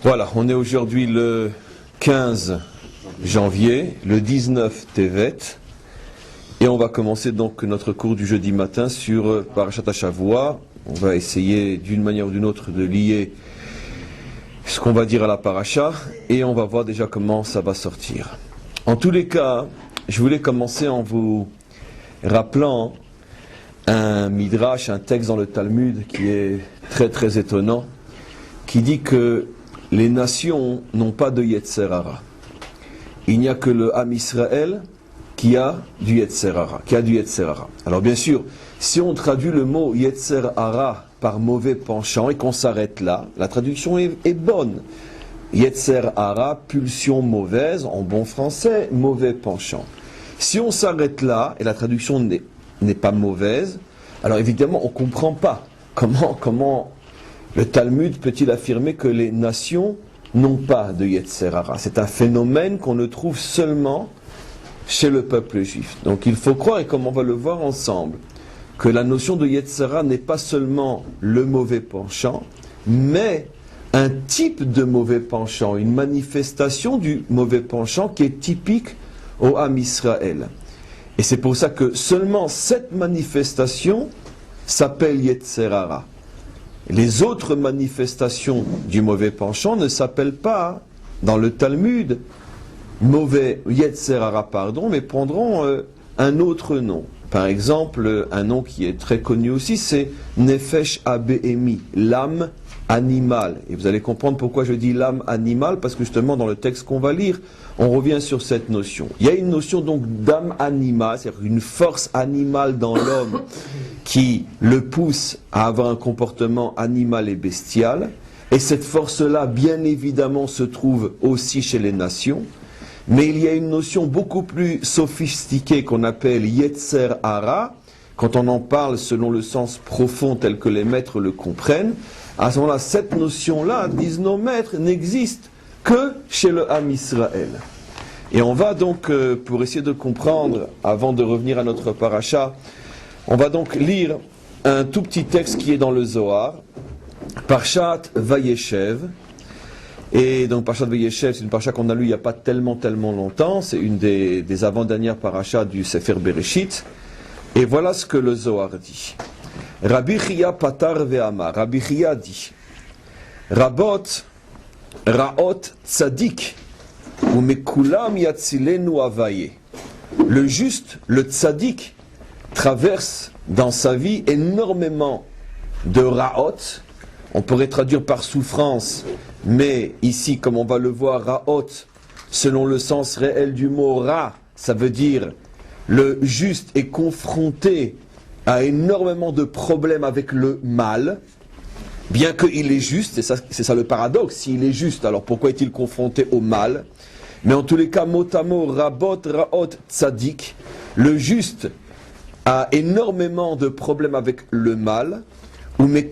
Voilà, on est aujourd'hui le 15 janvier, le 19 Tevet, et on va commencer donc notre cours du jeudi matin sur Parashat HaShavua. On va essayer d'une manière ou d'une autre de lier ce qu'on va dire à la paracha, et on va voir déjà comment ça va sortir. En tous les cas, je voulais commencer en vous rappelant un midrash, un texte dans le Talmud qui est très très étonnant, qui dit que les nations n'ont pas de Yetzer Hara. Il n'y a que le Ham Israël qui a du Yetzer Hara, Alors bien sûr, si on traduit le mot Yetzer Hara par mauvais penchant et qu'on s'arrête là, la traduction est bonne. Yetzer Hara, pulsion mauvaise, en bon français, mauvais penchant. Si on s'arrête là, et la traduction n'est pas mauvaise, alors évidemment on ne comprend pas comment le Talmud peut-il affirmer que les nations n'ont pas de Yetzer Hara. C'est un phénomène qu'on ne trouve seulement chez le peuple juif. Donc il faut croire, et comme on va le voir ensemble, que la notion de Yetzer Hara n'est pas seulement le mauvais penchant, mais un type de mauvais penchant, une manifestation du mauvais penchant qui est typique au Ham Israël. Et c'est pour ça que seulement cette manifestation s'appelle Yetzer Hara. Les autres manifestations du mauvais penchant ne s'appellent pas, dans le Talmud, mauvais Yetzer Hara, mais prendront un autre nom. Par exemple, un nom qui est très connu aussi, c'est Nefesh Abehemi, l'âme animale. Et vous allez comprendre pourquoi je dis l'âme animale, parce que justement dans le texte qu'on va lire, on revient sur cette notion. Il y a une notion donc d'âme animale, c'est-à-dire une force animale dans l'homme qui le pousse à avoir un comportement animal et bestial. Et cette force-là, bien évidemment, se trouve aussi chez les nations. Mais il y a une notion beaucoup plus sophistiquée qu'on appelle Yetzer Hara. Quand on en parle selon le sens profond tel que les maîtres le comprennent, à ce moment-là, cette notion-là, disent nos maîtres, n'existe que chez le Ham Israël. Et on va donc, pour essayer de comprendre, avant de revenir à notre paracha, on va donc lire un tout petit texte qui est dans le Zohar, Parshat Vayeshev. Et donc Parshat Vayeshev, c'est une paracha qu'on a lue il n'y a pas tellement longtemps, c'est une des avant-dernières parachas du Sefer Bereshit. Et voilà ce que le Zohar dit. Rabbi Chia Patar Ve'amar, Rabbi Chia dit, Rabot Raot Tzadik, Umekulam Yatzilenu Avaye. Le juste, le Tzadik, traverse dans sa vie énormément de Raot. On pourrait traduire par souffrance, mais ici, comme on va le voir, Raot, selon le sens réel du mot Ra, ça veut dire le juste est confronté à énormément de problèmes avec le mal, bien qu'il est juste, c'est ça le paradoxe, s'il est juste, alors pourquoi est-il confronté au mal? Mais en tous les cas, mot à mot, Rabot, Raot, Tzadik, le juste a énormément de problèmes avec le mal, mais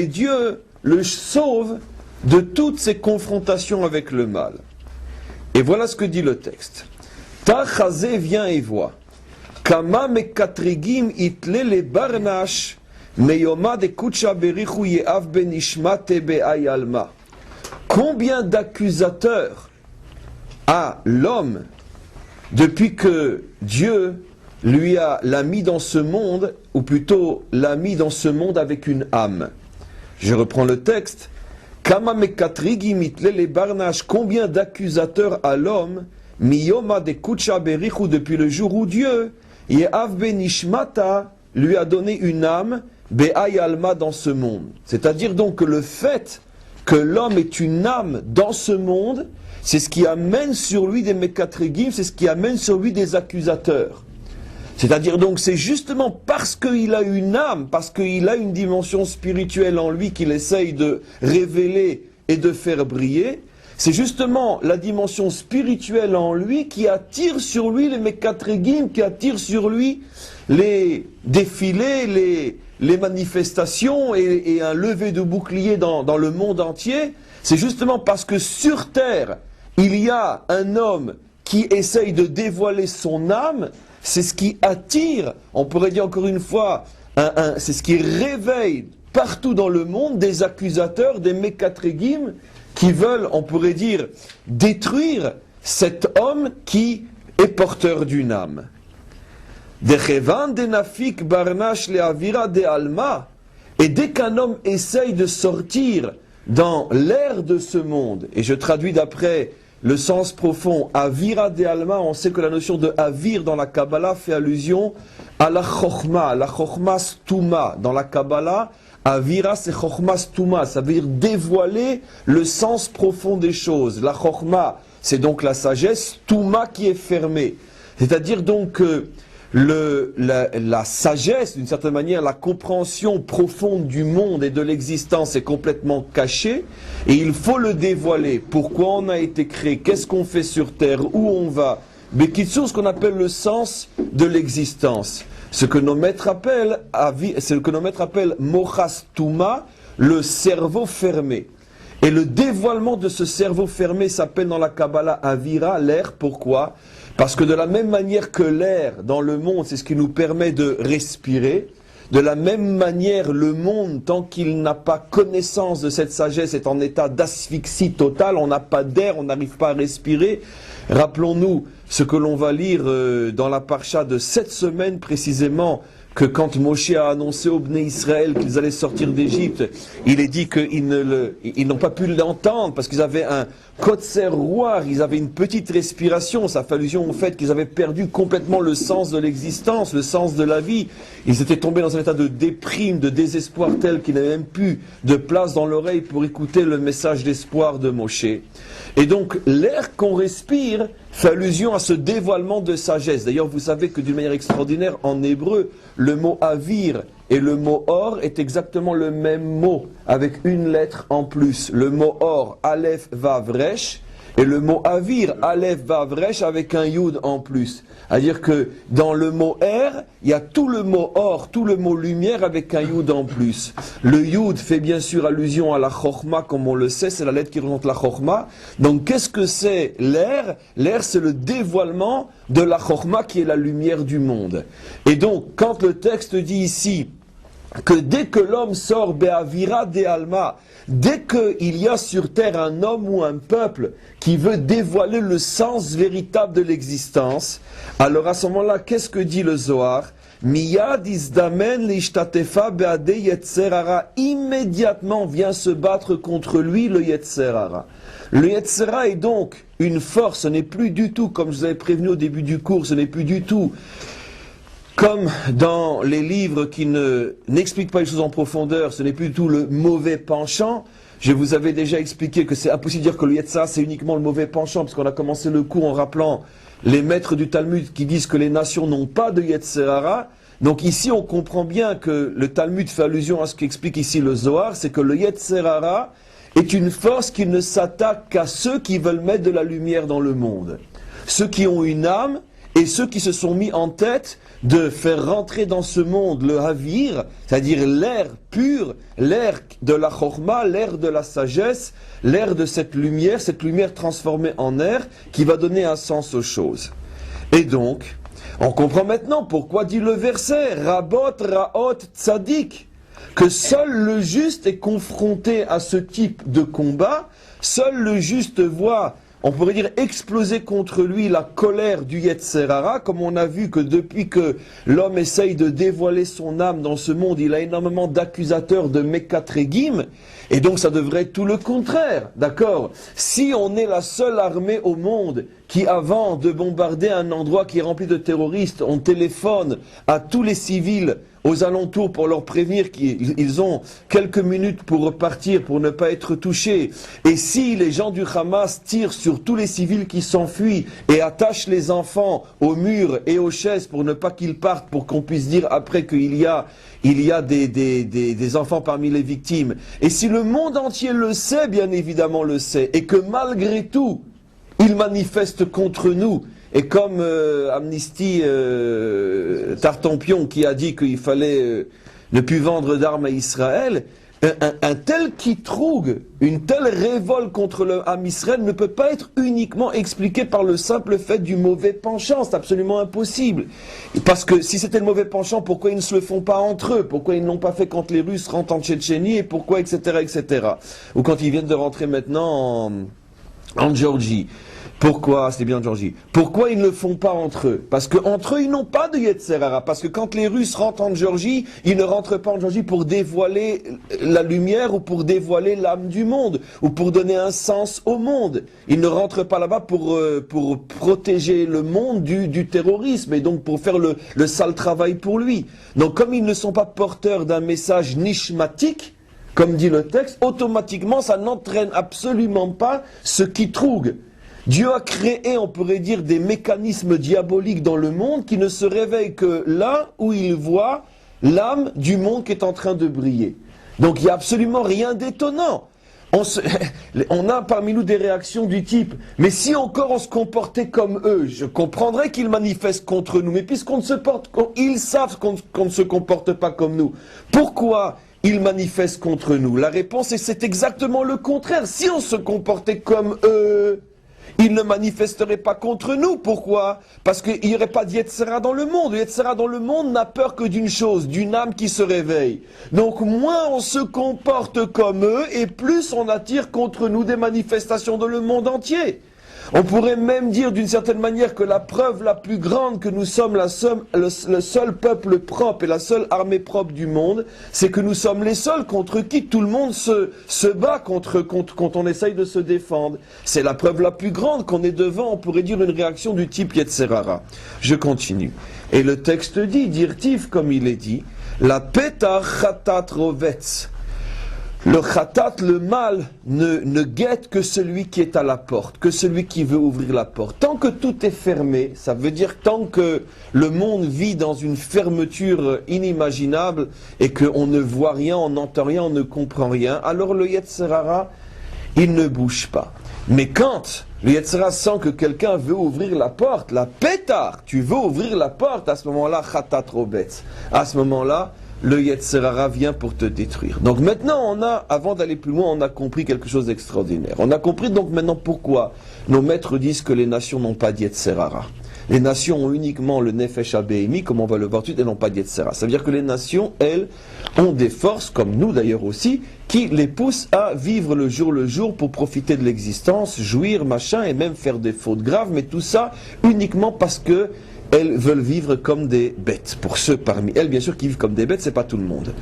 Dieu le sauve de toutes ces confrontations avec le mal. Et voilà ce que dit le texte. Tachazé vient et voit. Kama mekatrigim itle le barnash meyoma de kucha berichu yeav benishmate be'ayalma. Combien d'accusateurs a l'homme depuis que Dieu l'a mis dans ce monde, ou plutôt l'a mis dans ce monde avec une âme. Je reprends le texte. Kama mekatrigim itle le barnash. Combien d'accusateurs a l'homme miyoma de kucha berichu depuis le jour où Dieu Ye'av benishmata lui a donné une âme, be'ayalma dans ce monde. C'est-à-dire donc que le fait que l'homme est une âme dans ce monde, c'est ce qui amène sur lui des mekatrigim, c'est ce qui amène sur lui des accusateurs. C'est-à-dire donc c'est justement parce qu'il a une âme, parce qu'il a une dimension spirituelle en lui qu'il essaye de révéler et de faire briller. C'est justement la dimension spirituelle en lui qui attire sur lui les mekatrigim, qui attire sur lui les défilés, les manifestations et un lever de bouclier dans le monde entier. C'est justement parce que sur terre, il y a un homme qui essaye de dévoiler son âme. C'est ce qui attire, on pourrait dire encore une fois, c'est ce qui réveille partout dans le monde des accusateurs, des Mekatrégim, qui veulent, on pourrait dire, détruire cet homme qui est porteur d'une âme. Dechevan denafik barnash leavira de alma. Et dès qu'un homme essaye de sortir dans l'air de ce monde, et je traduis d'après le sens profond, avira de alma, on sait que la notion de avir dans la Kabbalah fait allusion à la chokhma stuma. Dans la Kabbalah, avira c'est chokhma stuma, ça veut dire dévoiler le sens profond des choses. La chokhma, c'est donc la sagesse, stuma qui est fermée. C'est-à-dire donc que la sagesse, d'une certaine manière, la compréhension profonde du monde et de l'existence est complètement cachée et il faut le dévoiler. Pourquoi on a été créé, qu'est-ce qu'on fait sur terre, où on va. Bekitsour, ce qu'on appelle le sens de l'existence. Ce que nos maîtres appellent, mochastuma, le cerveau fermé. Et le dévoilement de ce cerveau fermé s'appelle dans la Kabbalah avira, l'air. Pourquoi ? Parce que de la même manière que l'air dans le monde, c'est ce qui nous permet de respirer, de la même manière, le monde, tant qu'il n'a pas connaissance de cette sagesse, est en état d'asphyxie totale, on n'a pas d'air, on n'arrive pas à respirer. Rappelons-nous ce que l'on va lire dans la parcha de cette semaine précisément, que quand Moshe a annoncé aux Bnei Israël qu'ils allaient sortir d'Égypte, il est dit qu'ils n'ont pas pu l'entendre parce qu'ils avaient un kotser roar, ils avaient une petite respiration, ça fait allusion au fait qu'ils avaient perdu complètement le sens de l'existence, le sens de la vie. Ils étaient tombés dans un état de déprime, de désespoir tel qu'ils n'avaient même plus de place dans l'oreille pour écouter le message d'espoir de Moshe. Et donc l'air qu'on respire fait allusion à ce dévoilement de sagesse. D'ailleurs, vous savez que d'une manière extraordinaire, en hébreu, le mot avir et le mot or est exactement le même mot, avec une lettre en plus. Le mot or, aleph vav resh, et le mot avir, aleph vav resh, avec un yud en plus. C'est-à-dire que dans le mot air, il y a tout le mot or, tout le mot lumière avec un yud en plus. Le yud fait bien sûr allusion à la chokhma, comme on le sait, c'est la lettre qui représente la chokhma. Donc qu'est-ce que c'est l'air ? L'air, c'est le dévoilement de la chokhma qui est la lumière du monde. Et donc, quand le texte dit ici que dès que l'homme sort be'avira de alma, dès qu'il y a sur terre un homme ou un peuple qui veut dévoiler le sens véritable de l'existence, alors à ce moment-là, qu'est-ce que dit le Zohar ? Miyad izdamen l'ishtatefa be'ade yetzer hara. Immédiatement vient se battre contre lui le yetzer hara. Le yetzer hara est donc une force, ce n'est plus du tout, comme je vous avais prévenu au début du cours, ce n'est plus du tout comme dans les livres qui n'expliquent pas les choses en profondeur, ce n'est plus du tout le mauvais penchant. Je vous avais déjà expliqué que c'est impossible de dire que le Yetzer Hara c'est uniquement le mauvais penchant, parce qu'on a commencé le cours en rappelant les maîtres du Talmud qui disent que les nations n'ont pas de Yetzer Hara. Donc ici on comprend bien que le Talmud fait allusion à ce qu'explique ici le Zohar, c'est que le Yetzer Hara est une force qui ne s'attaque qu'à ceux qui veulent mettre de la lumière dans le monde. Ceux qui ont une âme et ceux qui se sont mis en tête de faire rentrer dans ce monde le havir, c'est-à-dire l'air pur, l'air de la chokhma, l'air de la sagesse, l'air de cette lumière transformée en air qui va donner un sens aux choses. Et donc, on comprend maintenant pourquoi dit le verset Rabot Raot Tzadik, que seul le juste est confronté à ce type de combat, seul le juste voit, on pourrait dire, exploser contre lui la colère du Yetzer Hara, comme on a vu que depuis que l'homme essaye de dévoiler son âme dans ce monde, il a énormément d'accusateurs de Mekatrégim, et donc ça devrait être tout le contraire, d'accord ? Si on est la seule armée au monde qui, avant de bombarder un endroit qui est rempli de terroristes, on téléphone à tous les civils aux alentours pour leur prévenir qu'ils ont quelques minutes pour repartir, pour ne pas être touchés. Et si les gens du Hamas tirent sur tous les civils qui s'enfuient et attachent les enfants aux murs et aux chaises pour ne pas qu'ils partent, pour qu'on puisse dire après qu'il y a des enfants parmi les victimes. Et si le monde entier le sait, bien évidemment le sait, et que malgré tout, il manifeste contre nous, et comme Amnesty Tartampion qui a dit qu'il fallait ne plus vendre d'armes à Israël, un tel kitroug, une telle révolte contre le Ham Israël ne peut pas être uniquement expliqué par le simple fait du mauvais penchant. C'est absolument impossible. Parce que si c'était le mauvais penchant, pourquoi ils ne se le font pas entre eux? Pourquoi ils ne l'ont pas fait quand les Russes rentrent en Tchétchénie? Et pourquoi, etc., etc. Ou quand ils viennent de rentrer maintenant en Géorgie. Pourquoi, c'est bien Georgie, pourquoi ils ne le font pas entre eux? Parce qu'entre eux, ils n'ont pas de Yetzer Hara. Parce que quand les Russes rentrent en Géorgie, ils ne rentrent pas en Géorgie pour dévoiler la lumière ou pour dévoiler l'âme du monde ou pour donner un sens au monde. Ils ne rentrent pas là-bas pour protéger le monde du terrorisme et donc pour faire le sale travail pour lui. Donc comme ils ne sont pas porteurs d'un message nishmatique, comme dit le texte, automatiquement ça n'entraîne absolument pas ce qui trougue. Dieu a créé, on pourrait dire, des mécanismes diaboliques dans le monde qui ne se réveillent que là où il voit l'âme du monde qui est en train de briller. Donc il n'y a absolument rien d'étonnant. On a parmi nous des réactions du type « Mais si encore on se comportait comme eux, je comprendrais qu'ils manifestent contre nous, mais puisqu'on ne se porte, ils savent qu'on ne se comporte pas comme nous. Pourquoi ils manifestent contre nous ?» La réponse est c'est exactement le contraire. Si on se comportait comme eux, ils ne manifesteraient pas contre nous. Pourquoi? Parce qu'il n'y aurait pas d'Yetzera dans le monde. Le Yetzera dans le monde n'a peur que d'une chose, d'une âme qui se réveille. Donc moins on se comporte comme eux, et plus on attire contre nous des manifestations dans le monde entier. On pourrait même dire d'une certaine manière que la preuve la plus grande que nous sommes le seul peuple propre et la seule armée propre du monde, c'est que nous sommes les seuls contre qui tout le monde se bat quand on essaye de se défendre. C'est la preuve la plus grande qu'on est devant, on pourrait dire, une réaction du type Yetzer Hara. Je continue. Et le texte dit, dirtiv comme il est dit, la peta chatat rovetz. Le khatat, le mal, ne guette que celui qui est à la porte, que celui qui veut ouvrir la porte. Tant que tout est fermé, ça veut dire tant que le monde vit dans une fermeture inimaginable et qu'on ne voit rien, on n'entend rien, on ne comprend rien, alors le Yetzer Hara, il ne bouge pas. Mais quand le Yetzer Hara sent que quelqu'un veut ouvrir la porte, la pétard, tu veux ouvrir la porte, à ce moment-là, khatat robetz. À ce moment-là, le Yetzer Hara vient pour te détruire. Donc maintenant, avant d'aller plus loin, on a compris quelque chose d'extraordinaire. On a compris donc maintenant pourquoi nos maîtres disent que les nations n'ont pas d'Yetzer Hara. Les nations ont uniquement le Nefesh HaBehemi, comme on va le voir tout de suite, elles n'ont pas d'Yetzer Hara. Ça veut dire que les nations, elles, ont des forces, comme nous d'ailleurs aussi, qui les poussent à vivre le jour pour profiter de l'existence, jouir, machin, et même faire des fautes graves, mais tout ça uniquement parce que elles veulent vivre comme des bêtes. Pour ceux parmi elles, bien sûr, qui vivent comme des bêtes, c'est pas tout le monde.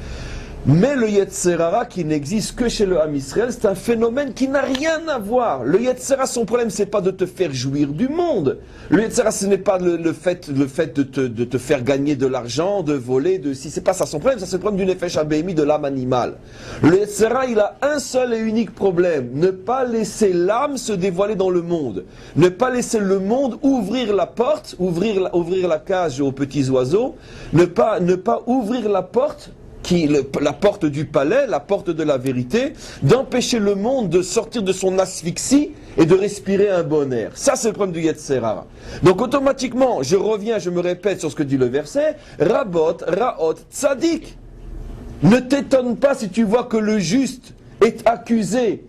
Mais le Yetzer Hara, qui n'existe que chez le Ham Israël, c'est un phénomène qui n'a rien à voir. Le Yetzer Hara, son problème, c'est pas de te faire jouir du monde. Le Yetzer Hara, ce n'est pas le fait de te faire gagner de l'argent, de voler, si c'est pas ça son problème, ça c'est le problème du Nefesh HaBehemi, de l'âme animale. Le Yetzer Hara, il a un seul et unique problème, ne pas laisser l'âme se dévoiler dans le monde. Ne pas laisser le monde ouvrir la porte, ouvrir la cage aux petits oiseaux, ne pas ouvrir la porte, la porte du palais, la porte de la vérité, d'empêcher le monde de sortir de son asphyxie et de respirer un bon air. Ça, c'est le problème du Yetzer Hara. Donc, automatiquement, je me répète sur ce que dit le verset, Rabot, Raot, Tzadik. Ne t'étonne pas si tu vois que le juste est accusé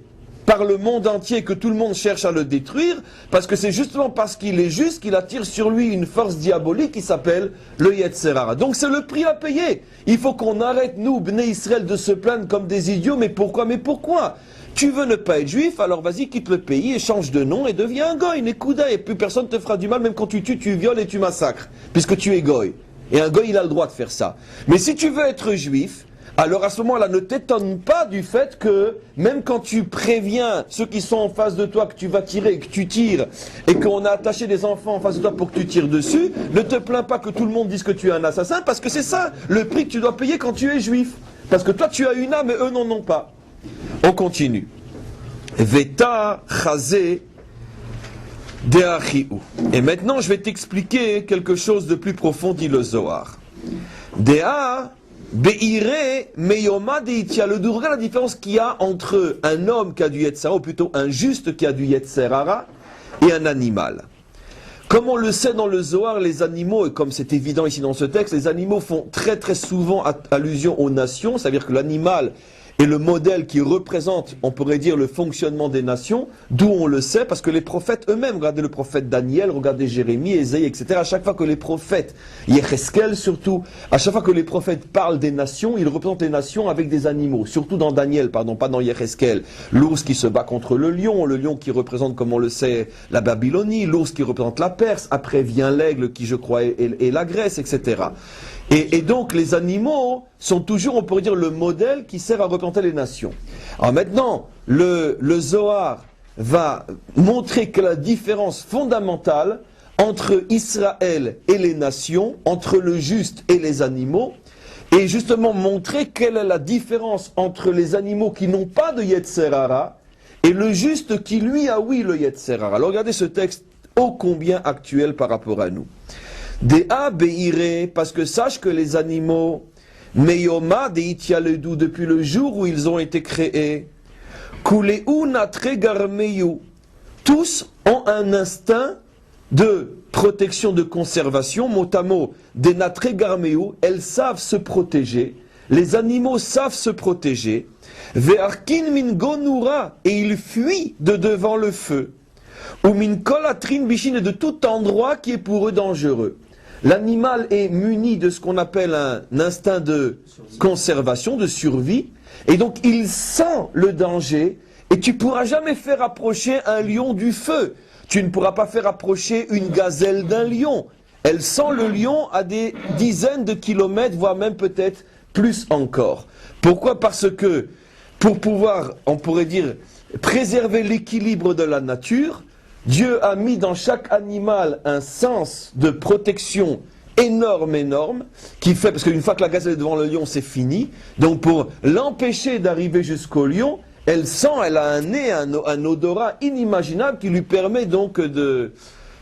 par le monde entier, que tout le monde cherche à le détruire, parce que c'est justement parce qu'il est juste qu'il attire sur lui une force diabolique qui s'appelle le Yetzer Hara. Donc c'est le prix à payer. Il faut qu'on arrête, nous, Bnei Israël, de se plaindre comme des idiots. Mais pourquoi? Tu veux ne pas être juif, alors vas-y, quitte le pays et change de nom et deviens un goy, Nekuda, et plus personne te fera du mal, même quand tu tues, tu violes et tu massacres, puisque tu es goy. Et un goy, il a le droit de faire ça. Mais si tu veux être juif, alors à ce moment-là, ne t'étonne pas du fait que, même quand tu préviens ceux qui sont en face de toi que tu vas tirer, que tu tires, et qu'on a attaché des enfants en face de toi pour que tu tires dessus, ne te plains pas que tout le monde dise que tu es un assassin, parce que c'est ça le prix que tu dois payer quand tu es juif. Parce que toi tu as une âme et eux n'en ont pas. On continue. Veta chazé deachiu. Et maintenant je vais t'expliquer quelque chose de plus profond, dit le Zohar. Dea Be'ire meyoma deitia. Le regarde la différence qu'il y a entre un homme qui a du Yetzer Hara, ou plutôt un juste qui a du Yetzer Hara, et un animal. Comme on le sait dans le Zohar, les animaux, et comme c'est évident ici dans ce texte, les animaux font très très souvent allusion aux nations, c'est-à-dire que l'animal et le modèle qui représente, on pourrait dire, le fonctionnement des nations, d'où on le sait, parce que les prophètes eux-mêmes, regardez le prophète Daniel, regardez Jérémie, Ésaïe, etc., à chaque fois que les prophètes, Yecheskel surtout, à chaque fois que les prophètes parlent des nations, ils représentent les nations avec des animaux, surtout dans Daniel, pardon, pas dans Yecheskel, l'ours qui se bat contre le lion qui représente, comme on le sait, la Babylonie, l'ours qui représente la Perse, après vient l'aigle qui, je crois, est la Grèce, etc., et donc les animaux sont toujours, on pourrait dire, le modèle qui sert à représenter les nations. Alors maintenant, le Zohar va montrer que la différence fondamentale entre Israël et les nations, entre le juste et les animaux, et justement montrer quelle est la différence entre les animaux qui n'ont pas de Yetzer Hara et le juste qui lui a oui le Yetzer Hara. Alors regardez ce texte ô combien actuel par rapport à nous. Dea beire, parce que sache que les animaux, meyoma deitialedou, depuis le jour où ils ont été créés, kuleu natre garmeyu, tous ont un instinct de protection, de conservation, mot à mot, des natre garmeyu, elles savent se protéger, les animaux savent se protéger, ve'arkin min gonura, et ils fuient de devant le feu, ou min kolatrin bishin, de tout endroit qui est pour eux dangereux. L'animal est muni de ce qu'on appelle un instinct de conservation, de survie, et donc il sent le danger, et tu ne pourras jamais faire approcher un lion du feu. Tu ne pourras pas faire approcher une gazelle d'un lion. Elle sent le lion à des dizaines de kilomètres, voire même peut-être plus encore. Pourquoi ? Parce que pour pouvoir, on pourrait dire, préserver l'équilibre de la nature, Dieu a mis dans chaque animal un sens de protection énorme, qui fait, parce qu'une fois que la gazelle est devant le lion, c'est fini. Donc pour l'empêcher d'arriver jusqu'au lion, elle sent, elle a un nez, un odorat inimaginable qui lui permet donc de...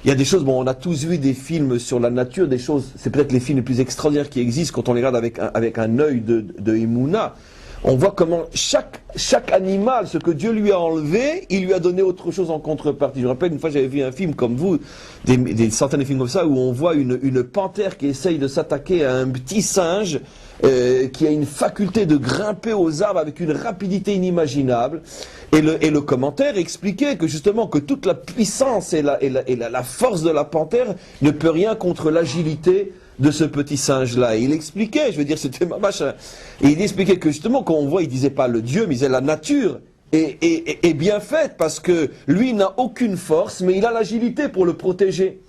Il y a des choses, bon, on a tous vu des films sur la nature, des choses, c'est peut-être les films les plus extraordinaires qui existent quand on les regarde avec un œil de Emouna. On voit comment chaque animal, ce que Dieu lui a enlevé, il lui a donné autre chose en contrepartie. Je me rappelle, une fois j'avais vu un film comme vous, des centaines de films comme ça, où on voit une panthère qui essaye de s'attaquer à un petit singe, qui a une faculté de grimper aux arbres avec une rapidité inimaginable. Et le commentaire expliquait que justement que toute la puissance et la force de la panthère ne peut rien contre l'agilité de ce petit singe-là. Et il expliquait, je veux dire, c'était ma machin. Et il expliquait que justement, quand on voit, il disait pas le Dieu, mais il disait la nature est bien faite, parce que lui n'a aucune force, mais il a l'agilité pour le protéger.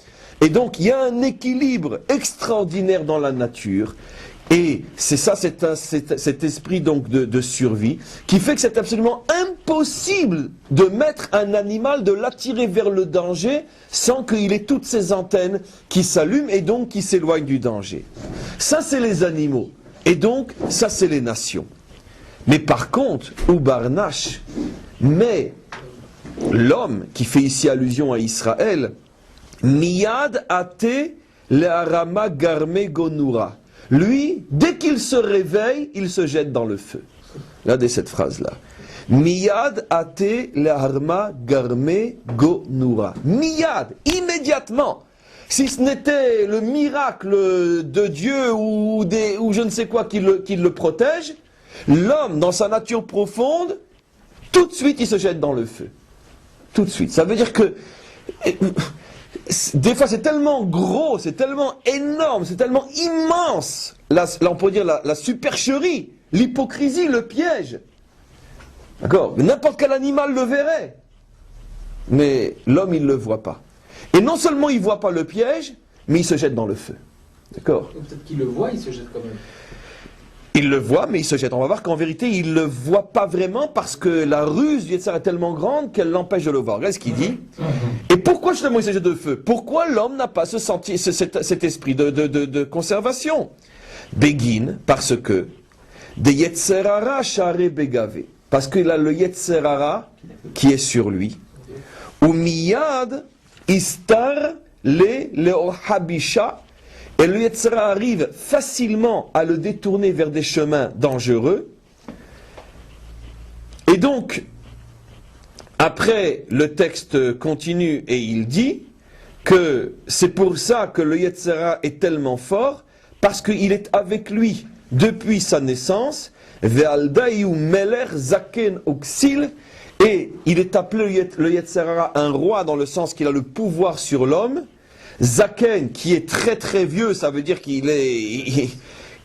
Et donc, il y a un équilibre extraordinaire dans la nature. Et c'est ça, cet esprit donc de survie, qui fait que c'est absolument impossible de mettre un animal, de l'attirer vers le danger, sans qu'il ait toutes ses antennes qui s'allument et donc qui s'éloignent du danger. Ça, c'est les animaux. Et donc, ça, c'est les nations. Mais par contre, Ubarnash, mais l'homme, qui fait ici allusion à Israël, Miyad ate le'arama garme gonura. Lui, dès qu'il se réveille, il se jette dans le feu. Regardez cette phrase-là. Miyad ate le'arma garme gonura. Miyad, immédiatement. Si ce n'était le miracle de Dieu ou je ne sais quoi qui le protège, l'homme, dans sa nature profonde, tout de suite, il se jette dans le feu. Tout de suite. Ça veut dire que... Des fois, c'est tellement gros, c'est tellement énorme, c'est tellement immense, là on peut dire la supercherie, l'hypocrisie, le piège. D'accord ? N'importe quel animal le verrait. Mais l'homme, il ne le voit pas. Et non seulement il ne voit pas le piège, mais il se jette dans le feu. D'accord ? Peut-être qu'il le voit, il se jette quand même. Il le voit, mais il se jette. On va voir qu'en vérité, il ne le voit pas vraiment parce que la ruse du Yetzer est tellement grande qu'elle l'empêche de le voir. Regardez ce qu'il dit. Et pourquoi justement il se jette de feu ? Pourquoi l'homme n'a pas cet esprit de conservation ? Begin, parce que des Yetzer Hara share begavé. Parce qu'il a le Yetzer Hara qui est sur lui. Ou miyad istar le'ohabisha. Et le Yetzer Hara arrive facilement à le détourner vers des chemins dangereux. Et donc, après, le texte continue et il dit que c'est pour ça que le Yetzer Hara est tellement fort, parce qu'il est avec lui depuis sa naissance. Ve'aldaïu meler zaken uksil. Et il est appelé le Yetzer Hara un roi dans le sens qu'il a le pouvoir sur l'homme. Zaken, qui est très très vieux, ça veut dire qu'il est,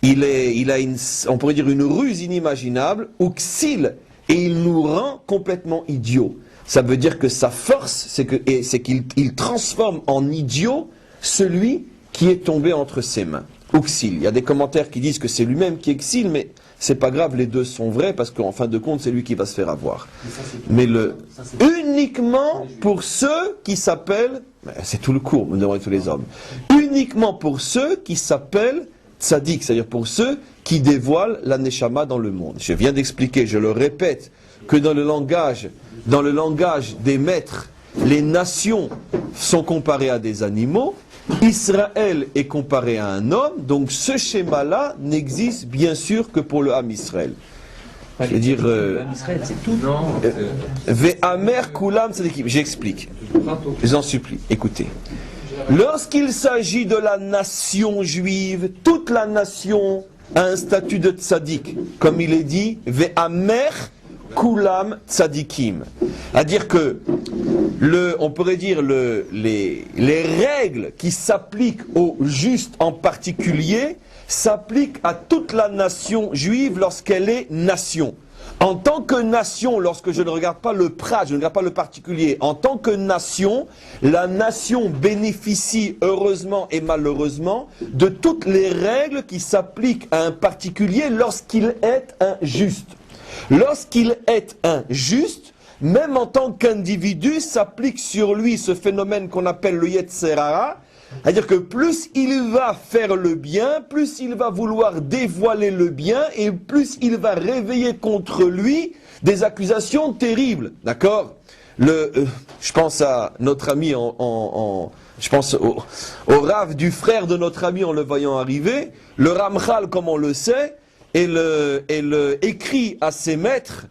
il a une, on pourrait dire une ruse inimaginable. Uksil, et il nous rend complètement idiots. Ça veut dire que sa force, c'est qu'il transforme en idiot celui qui est tombé entre ses mains. Uksil. Il y a des commentaires qui disent que c'est lui-même qui exile, mais c'est pas grave, les deux sont vrais, parce qu'en fin de compte, c'est lui qui va se faire avoir. Mais uniquement pour ceux qui s'appellent, c'est tout le cours, nous demandons tous les hommes, uniquement pour ceux qui s'appellent tzaddik, c'est-à-dire pour ceux qui dévoilent la neshama dans le monde. Je viens d'expliquer, je le répète, que dans le langage des maîtres, les nations sont comparées à des animaux, Israël est comparé à un homme, donc ce schéma-là n'existe bien sûr que pour le Ham Israël. Je veux dire, Israël, c'est tout. Ve'amer kulam tzadikim. J'explique. Je vous en supplie, écoutez. Lorsqu'il s'agit de la nation juive, toute la nation a un statut de tzaddik, comme il est dit, Ve'amer kulam tzadikim. C'est-à-dire que on pourrait dire les règles qui s'appliquent aux justes en particulier s'appliquent à toute la nation juive lorsqu'elle est nation. En tant que nation, lorsque je ne regarde pas le prat, je ne regarde pas le particulier, en tant que nation, la nation bénéficie heureusement et malheureusement de toutes les règles qui s'appliquent à un particulier lorsqu'il est injuste. Lorsqu'il est injuste, même en tant qu'individu, s'applique sur lui ce phénomène qu'on appelle le Yetzer Hara, c'est-à-dire que plus il va faire le bien, plus il va vouloir dévoiler le bien, et plus il va réveiller contre lui des accusations terribles. D'accord ? Je pense à notre ami je pense au Rav du frère de notre ami en le voyant arriver, le Ramchal comme on le sait, et écrit à ses maîtres.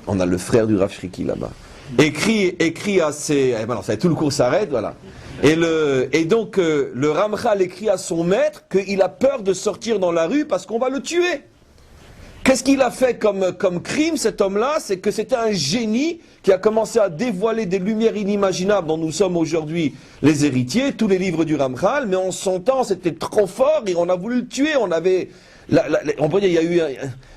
On a le frère du Rav Shriki là-bas. Écrit à ses... Voilà, tout le cours s'arrête, voilà. Et donc, le Ramchal écrit à son maître qu'il a peur de sortir dans la rue parce qu'on va le tuer. Qu'est-ce qu'il a fait comme crime, cet homme-là? C'est que c'était un génie qui a commencé à dévoiler des lumières inimaginables dont nous sommes aujourd'hui les héritiers, tous les livres du Ramchal, mais en son temps, c'était trop fort et on a voulu le tuer. On peut dire, il y a eu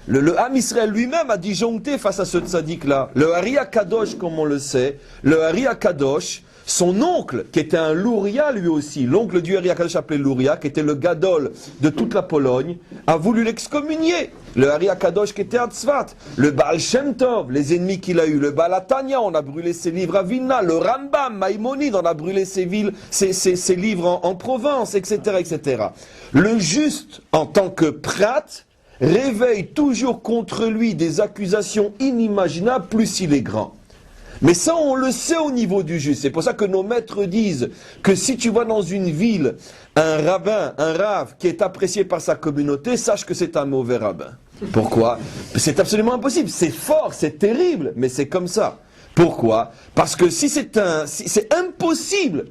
le Ham Israël lui-même a disjoncté face à ce tzaddik-là. Le Ari HaKadosh, comme on le sait, le Ari HaKadosh, son oncle, qui était un Louria lui aussi, l'oncle du Ari HaKadosh appelé Louria, qui était le Gadol de toute la Pologne, a voulu l'excommunier. Le Ari HaKadosh qui était à Tzfat, le Baal Shem Tov, les ennemis qu'il a eu, le Baal Atania, on a brûlé ses livres à Vilna, le Rambam, Maïmonide, on a brûlé ses livres en Provence, etc., etc. Le juste, en tant que prat, réveille toujours contre lui des accusations inimaginables, plus il est grand. Mais ça, on le sait au niveau du juste. C'est pour ça que nos maîtres disent que si tu vois dans une ville un rabbin, un rave qui est apprécié par sa communauté, sache que c'est un mauvais rabbin. Pourquoi? C'est absolument impossible. C'est fort, c'est terrible, mais c'est comme ça. Pourquoi? Parce que c'est impossible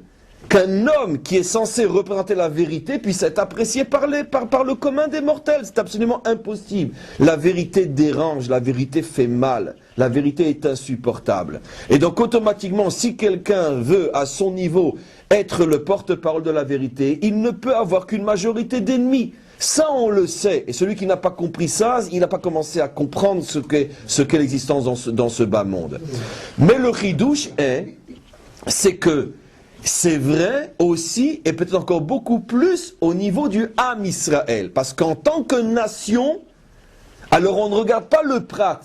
qu'un homme qui est censé représenter la vérité puisse être apprécié par le commun des mortels. C'est absolument impossible. La vérité dérange, la vérité fait mal, la vérité est insupportable. Et donc automatiquement, si quelqu'un veut à son niveau être le porte-parole de la vérité, il ne peut avoir qu'une majorité d'ennemis. Ça, on le sait. Et celui qui n'a pas compris ça, il n'a pas commencé à comprendre ce qu'est l'existence dans ce bas monde. Mais le chidouche c'est que c'est vrai aussi, et peut-être encore beaucoup plus, au niveau du Ham Israël. Parce qu'en tant que nation, alors on ne regarde pas le prat.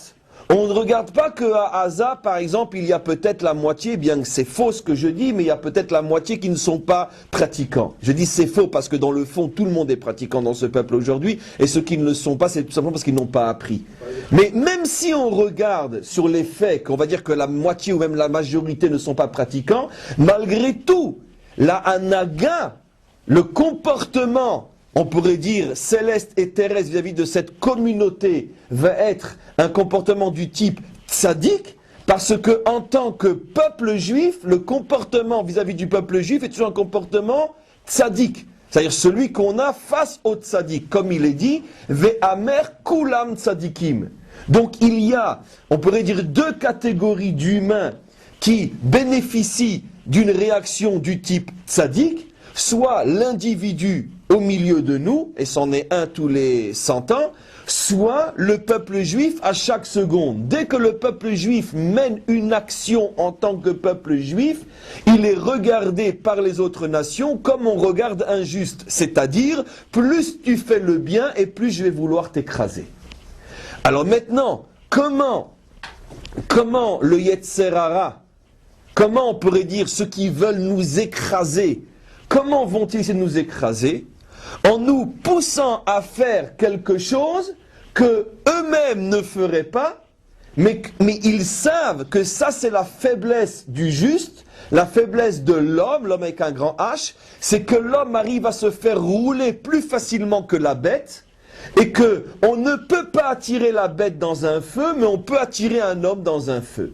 On ne regarde pas qu'à Gaza, par exemple, il y a peut-être la moitié, bien que c'est faux ce que je dis, mais il y a peut-être la moitié qui ne sont pas pratiquants. Je dis c'est faux parce que dans le fond, tout le monde est pratiquant dans ce peuple aujourd'hui, et ceux qui ne le sont pas, c'est tout simplement parce qu'ils n'ont pas appris. Mais même si on regarde sur les faits, qu'on va dire que la moitié ou même la majorité ne sont pas pratiquants, malgré tout, la hanaga, le comportement, on pourrait dire céleste et terrestre vis-à-vis de cette communauté va être un comportement du type tzaddik, parce que en tant que peuple juif, le comportement vis-à-vis du peuple juif est toujours un comportement tzaddik. c'est-à-dire celui qu'on a face au tzaddik, comme il est dit, ve'amer kulam tzaddikim. Donc il y a, on pourrait dire, deux catégories d'humains qui bénéficient d'une réaction du type tzaddik, soit l'individu au milieu de nous, et c'en est un tous les 100 ans, soit le peuple juif à chaque seconde. Dès que le peuple juif mène une action en tant que peuple juif, il est regardé par les autres nations comme on regarde un juste. C'est-à-dire, plus tu fais le bien et plus je vais vouloir t'écraser. Alors maintenant, comment le Yetzer Hara, comment on pourrait dire ceux qui veulent nous écraser, comment vont-ils essayer de nous écraser? En nous poussant à faire quelque chose que eux-mêmes ne feraient pas, mais ils savent que ça c'est la faiblesse du juste, la faiblesse de l'homme avec un grand H, c'est que l'homme arrive à se faire rouler plus facilement que la bête, et que on ne peut pas attirer la bête dans un feu, mais on peut attirer un homme dans un feu.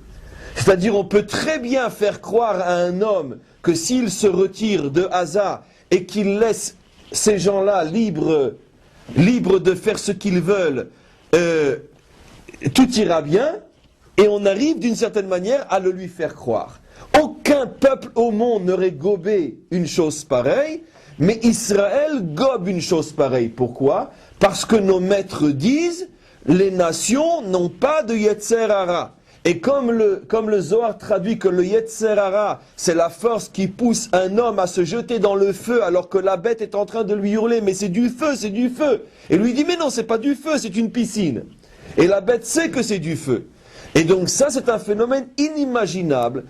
C'est-à-dire on peut très bien faire croire à un homme que s'il se retire de Gaza et qu'il laisse ces gens-là libres de faire ce qu'ils veulent, tout ira bien, et on arrive d'une certaine manière à le lui faire croire. Aucun peuple au monde n'aurait gobé une chose pareille, mais Israël gobe une chose pareille. Pourquoi? Parce que nos maîtres disent, les nations n'ont pas de Yetzer Hara. Et comme le Zohar traduit que le Yetzer Hara, c'est la force qui pousse un homme à se jeter dans le feu alors que la bête est en train de lui hurler, mais c'est du feu, c'est du feu. Et lui dit, mais non, c'est pas du feu, c'est une piscine. Et la bête sait que c'est du feu. Et donc ça, c'est un phénomène inimaginable.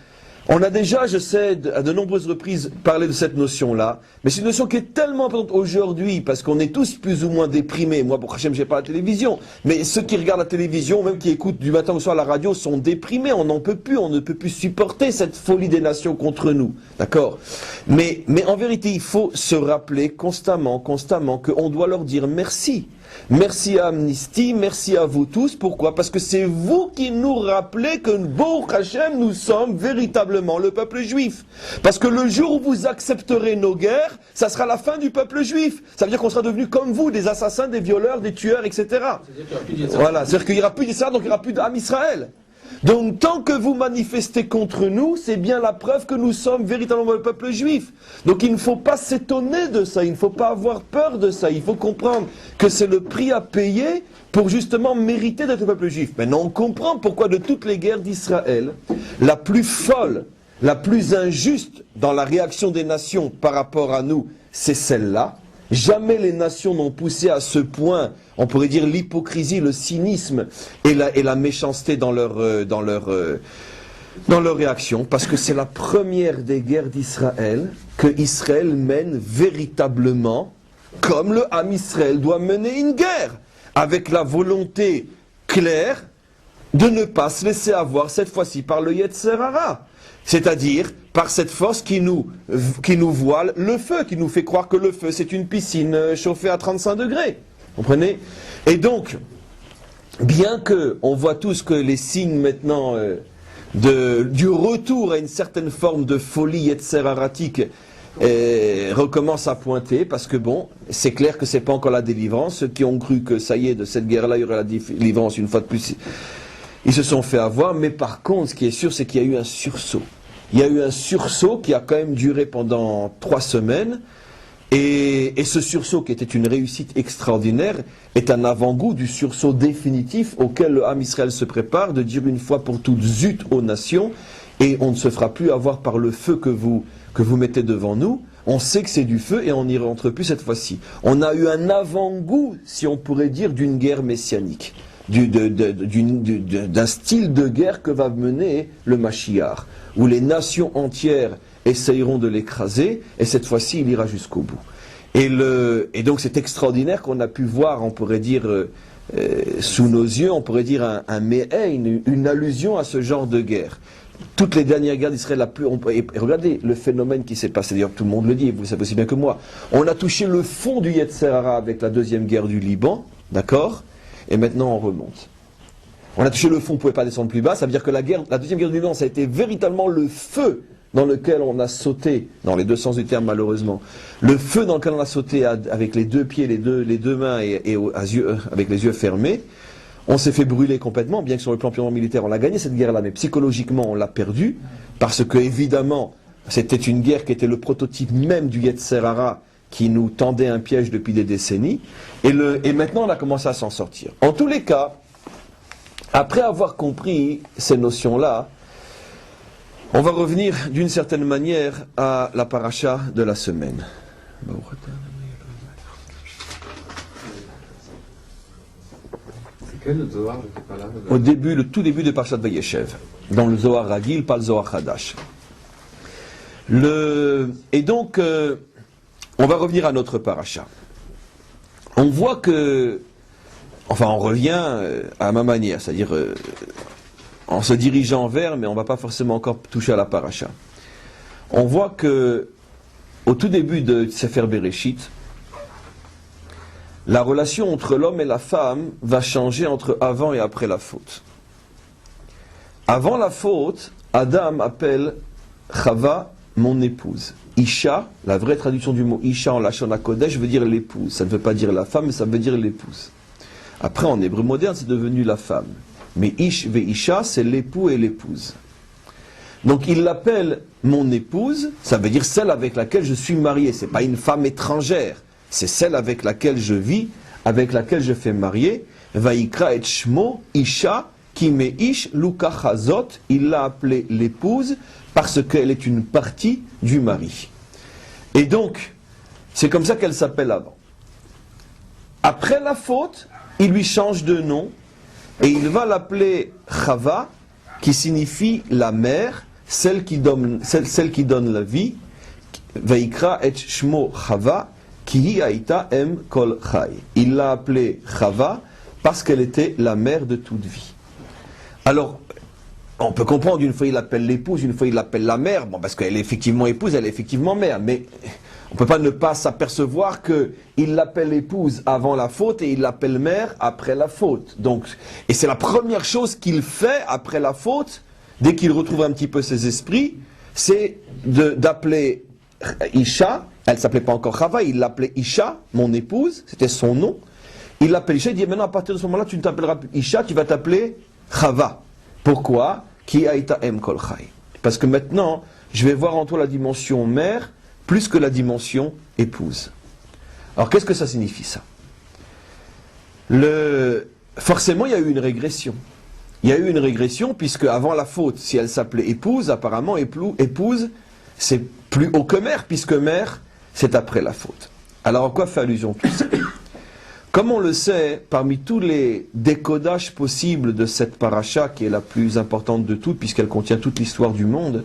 On a déjà, je sais, à de nombreuses reprises parlé de cette notion-là, mais c'est une notion qui est tellement importante aujourd'hui, parce qu'on est tous plus ou moins déprimés. Moi, pour Hachem, j'ai pas la télévision, mais ceux qui regardent la télévision, même qui écoutent du matin au soir la radio, sont déprimés, on n'en peut plus, on ne peut plus supporter cette folie des nations contre nous. D'accord? Mais en vérité, il faut se rappeler constamment qu'on doit leur dire merci. Merci à Amnesty, merci à vous tous. Pourquoi? Parce que c'est vous qui nous rappelez que Baruch Hashem, nous sommes véritablement le peuple juif. Parce que le jour où vous accepterez nos guerres, ça sera la fin du peuple juif. Ça veut dire qu'on sera devenus comme vous, des assassins, des violeurs, des tueurs, etc. Voilà, c'est-à-dire qu'il n'y aura plus d'Israël, donc il n'y aura plus d'âme Israël. Donc tant que vous manifestez contre nous, c'est bien la preuve que nous sommes véritablement le peuple juif. Donc il ne faut pas s'étonner de ça, il ne faut pas avoir peur de ça, il faut comprendre que c'est le prix à payer pour justement mériter d'être le peuple juif. Maintenant on comprend pourquoi de toutes les guerres d'Israël, la plus folle, la plus injuste dans la réaction des nations par rapport à nous, c'est celle-là. Jamais les nations n'ont poussé à ce point, on pourrait dire l'hypocrisie, le cynisme et la méchanceté dans leur réaction, parce que c'est la première des guerres d'Israël que Israël mène véritablement, comme le Ham Israël doit mener une guerre, avec la volonté claire de ne pas se laisser avoir cette fois-ci par le Yetzer Hara. C'est-à-dire par cette force qui nous voile le feu, qui nous fait croire que le feu c'est une piscine chauffée à 35 degrés. Comprenez? Et donc, bien que on voit tous que les signes maintenant du retour à une certaine forme de folie Yetzer Haratique recommencent à pointer, parce que bon, c'est clair que c'est pas encore la délivrance. Ceux qui ont cru que ça y est, de cette guerre-là, il y aurait la délivrance une fois de plus, ils se sont fait avoir. Mais par contre, ce qui est sûr, c'est qu'il y a eu un sursaut. Il y a eu un sursaut qui a quand même duré pendant 3 semaines. Et ce sursaut, qui était une réussite extraordinaire, est un avant-goût du sursaut définitif auquel le Ham Israël se prépare, de dire une fois pour toutes zut aux nations, et on ne se fera plus avoir par le feu que vous mettez devant nous. On sait que c'est du feu et on n'y rentre plus cette fois-ci. On a eu un avant-goût, si on pourrait dire, d'une guerre messianique, d'un style de guerre que va mener le Mashiach, où les nations entières essayeront de l'écraser, et cette fois-ci il ira jusqu'au bout. Et donc c'est extraordinaire qu'on a pu voir, on pourrait dire, sous nos yeux, on pourrait dire une allusion à ce genre de guerre. Toutes les dernières guerres d'Israël, et regardez le phénomène qui s'est passé, d'ailleurs tout le monde le dit, vous le savez aussi bien que moi, on a touché le fond du Yetzer Hara avec la deuxième guerre du Liban, d'accord? Et maintenant on remonte. On a touché le fond, on ne pouvait pas descendre plus bas, ça veut dire que la deuxième guerre du Liban, ça a été véritablement le feu dans lequel on a sauté, dans les deux sens du terme malheureusement, le feu dans lequel on a sauté avec les deux pieds, les deux mains et avec les yeux fermés, on s'est fait brûler complètement, bien que sur le plan purement militaire on a gagné cette guerre-là, mais psychologiquement on l'a perdue, parce que évidemment c'était une guerre qui était le prototype même du Yetzer Hara, qui nous tendait un piège depuis des décennies, et maintenant on a commencé à s'en sortir. En tous les cas, après avoir compris ces notions-là, on va revenir d'une certaine manière à la paracha de la semaine. C'est quel le Zohar? Je sais pas là. Au début, le tout début de Parashat Vayeshev, dans le Zohar Ragil, pas le Zohar Hadash. Et donc, on va revenir à notre paracha. On voit que, enfin, on revient à ma manière, c'est-à-dire en se dirigeant vers, mais on ne va pas forcément encore toucher à la paracha. On voit que, au tout début de Sefer Bereshit, la relation entre l'homme et la femme va changer entre avant et après la faute. Avant la faute, Adam appelle Chava mon épouse. Isha, la vraie traduction du mot Isha en Lashon HaKodesh veut dire l'épouse. Ça ne veut pas dire la femme, mais ça veut dire l'épouse. Après, en hébreu moderne, c'est devenu la femme. Mais Ish ve Isha, c'est l'époux et l'épouse. Donc il l'appelle mon épouse, ça veut dire celle avec laquelle je suis marié. C'est pas une femme étrangère, c'est celle avec laquelle je vis, avec laquelle je fais marier. Vaikra et Shmo Isha qui me ish Luka Chazot, il l'a appelée l'épouse parce qu'elle est une partie du mari. Et donc, c'est comme ça qu'elle s'appelle avant. Après la faute, il lui change de nom et il va l'appeler Chava, qui signifie la mère, celle qui donne la vie. Vaikra et Shmo Chava, ki haïta em kol chai. Il l'a appelée Chava parce qu'elle était la mère de toute vie. Alors, on peut comprendre, une fois il l'appelle l'épouse, une fois il l'appelle la mère, bon, parce qu'elle est effectivement épouse, elle est effectivement mère, mais on ne peut pas ne pas s'apercevoir qu'il l'appelle épouse avant la faute et il l'appelle mère après la faute. Donc, et c'est la première chose qu'il fait après la faute, dès qu'il retrouve un petit peu ses esprits, c'est d'appeler Isha, elle ne s'appelait pas encore Chava, il l'appelait Isha, mon épouse, c'était son nom. Il l'appelle Isha, il dit maintenant à partir de ce moment-là, tu ne t'appelleras plus Isha, tu vas t'appeler Chava. Pourquoi? Ki haïta em kol chai. Parce que maintenant, je vais voir en toi la dimension mère plus que la dimension épouse. Alors qu'est-ce que ça signifie ça? Forcément, il y a eu une régression. Il y a eu une régression puisque avant la faute, si elle s'appelait épouse, apparemment épouse, c'est plus haut que mère, puisque mère, c'est après la faute. Alors à quoi fait allusion tout ça? Comme on le sait, parmi tous les décodages possibles de cette paracha, qui est la plus importante de toutes, puisqu'elle contient toute l'histoire du monde,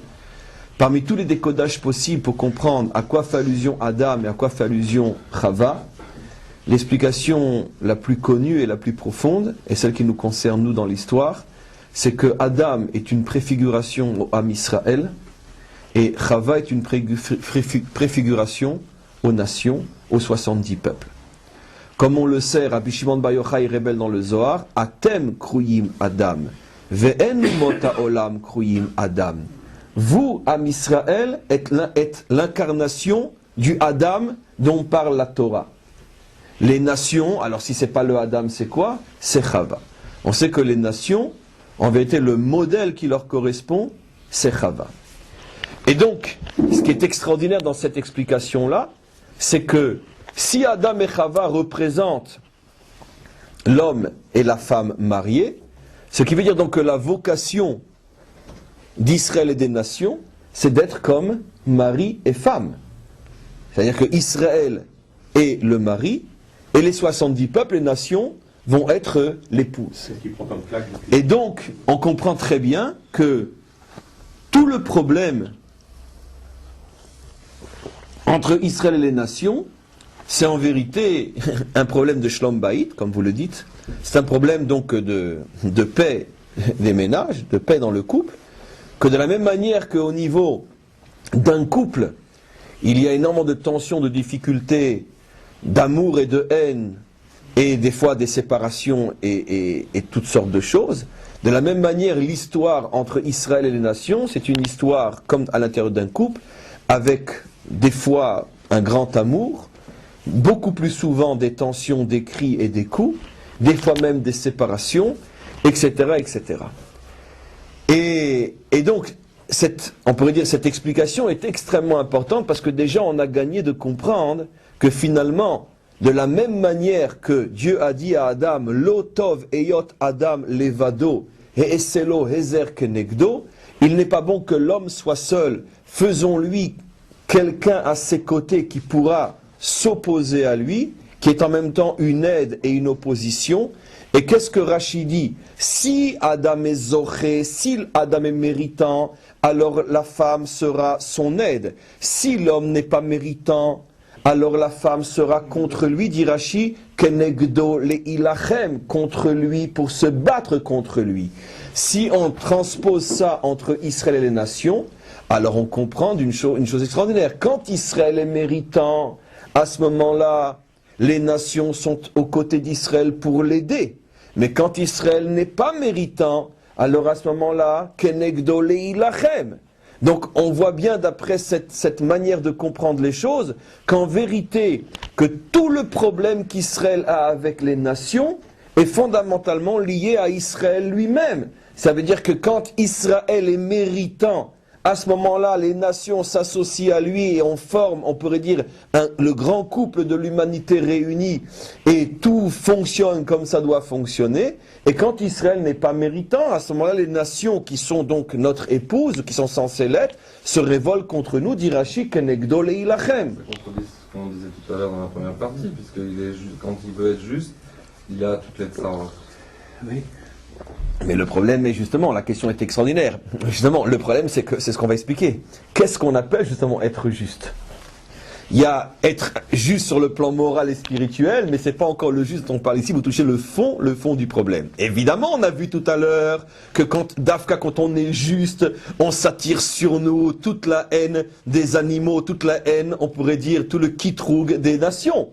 parmi tous les décodages possibles pour comprendre à quoi fait allusion Adam et à quoi fait allusion Chava, l'explication la plus connue et la plus profonde, et celle qui nous concerne nous dans l'histoire, c'est que Adam est une préfiguration au Am Israël, et Chava est une préfiguration aux nations, aux 70 peuples. Comme on le sait, Rabbi Shimon Bar Yochai révèle dans le Zohar, Atem kruyim Adam, ve'en mota olam kruyim Adam. Vous, Am Israël, êtes l'incarnation du Adam dont parle la Torah. Les nations, alors si c'est pas le Adam, c'est quoi? C'est Chava. On sait que les nations, en vérité, le modèle qui leur correspond, c'est Chava. Et donc, ce qui est extraordinaire dans cette explication-là, c'est que si Adam et Chava représentent l'homme et la femme mariés, ce qui veut dire donc que la vocation d'Israël et des nations, c'est d'être comme mari et femme. C'est-à-dire que Israël est le mari, et les 70 peuples, les nations, vont être l'épouse. Et donc, on comprend très bien que tout le problème entre Israël et les nations, c'est en vérité un problème de Shlom Bayit, comme vous le dites. C'est un problème donc de paix des ménages, de paix dans le couple, que de la même manière qu'au niveau d'un couple, il y a énormément de tensions, de difficultés, d'amour et de haine, et des fois des séparations et toutes sortes de choses. De la même manière, l'histoire entre Israël et les nations, c'est une histoire comme à l'intérieur d'un couple, avec des fois un grand amour, beaucoup plus souvent des tensions, des cris et des coups, des fois même des séparations, etc., etc. Et donc, on pourrait dire cette explication est extrêmement importante parce que déjà on a gagné de comprendre que finalement, de la même manière que Dieu a dit à Adam, Lo tov eyot Adam levado, heeselo hezer kenegdo, il n'est pas bon que l'homme soit seul, faisons-lui quelqu'un à ses côtés qui pourra s'opposer à lui, qui est en même temps une aide et une opposition. Et qu'est-ce que Rachid dit? Si Adam est zoché, si Adam est méritant, alors la femme sera son aide. Si l'homme n'est pas méritant, alors la femme sera contre lui, dit Rachid, kenegdo le ilachem, contre lui, pour se battre contre lui. Si on transpose ça entre Israël et les nations, alors on comprend une chose extraordinaire. Quand Israël est méritant, à ce moment-là, les nations sont aux côtés d'Israël pour l'aider. Mais quand Israël n'est pas méritant, alors à ce moment-là, kenegdo le ilachem. Donc on voit bien d'après cette manière de comprendre les choses qu'en vérité, que tout le problème qu'Israël a avec les nations est fondamentalement lié à Israël lui-même. Ça veut dire que quand Israël est méritant, à ce moment-là, les nations s'associent à lui et on forme, on pourrait dire, le grand couple de l'humanité réunie et tout fonctionne comme ça doit fonctionner. Et quand Israël n'est pas méritant, à ce moment-là, les nations qui sont donc notre épouse, qui sont censées l'être, se révoltent contre nous, dit Rachid, kenegdo le ilachem. Ça contredit ce qu'on disait tout à l'heure dans la première partie, puisque quand il veut être juste, il a toutes les tsarot. Oui. Mais le problème est justement, la question est extraordinaire. Justement, le problème c'est ce qu'on va expliquer. Qu'est-ce qu'on appelle justement être juste? Il y a être juste sur le plan moral et spirituel, mais c'est pas encore le juste dont on parle ici, vous touchez le fond du problème. Évidemment, on a vu tout à l'heure que quand on est juste, on s'attire sur nous toute la haine des animaux, toute la haine, on pourrait dire tout le kitroug des nations.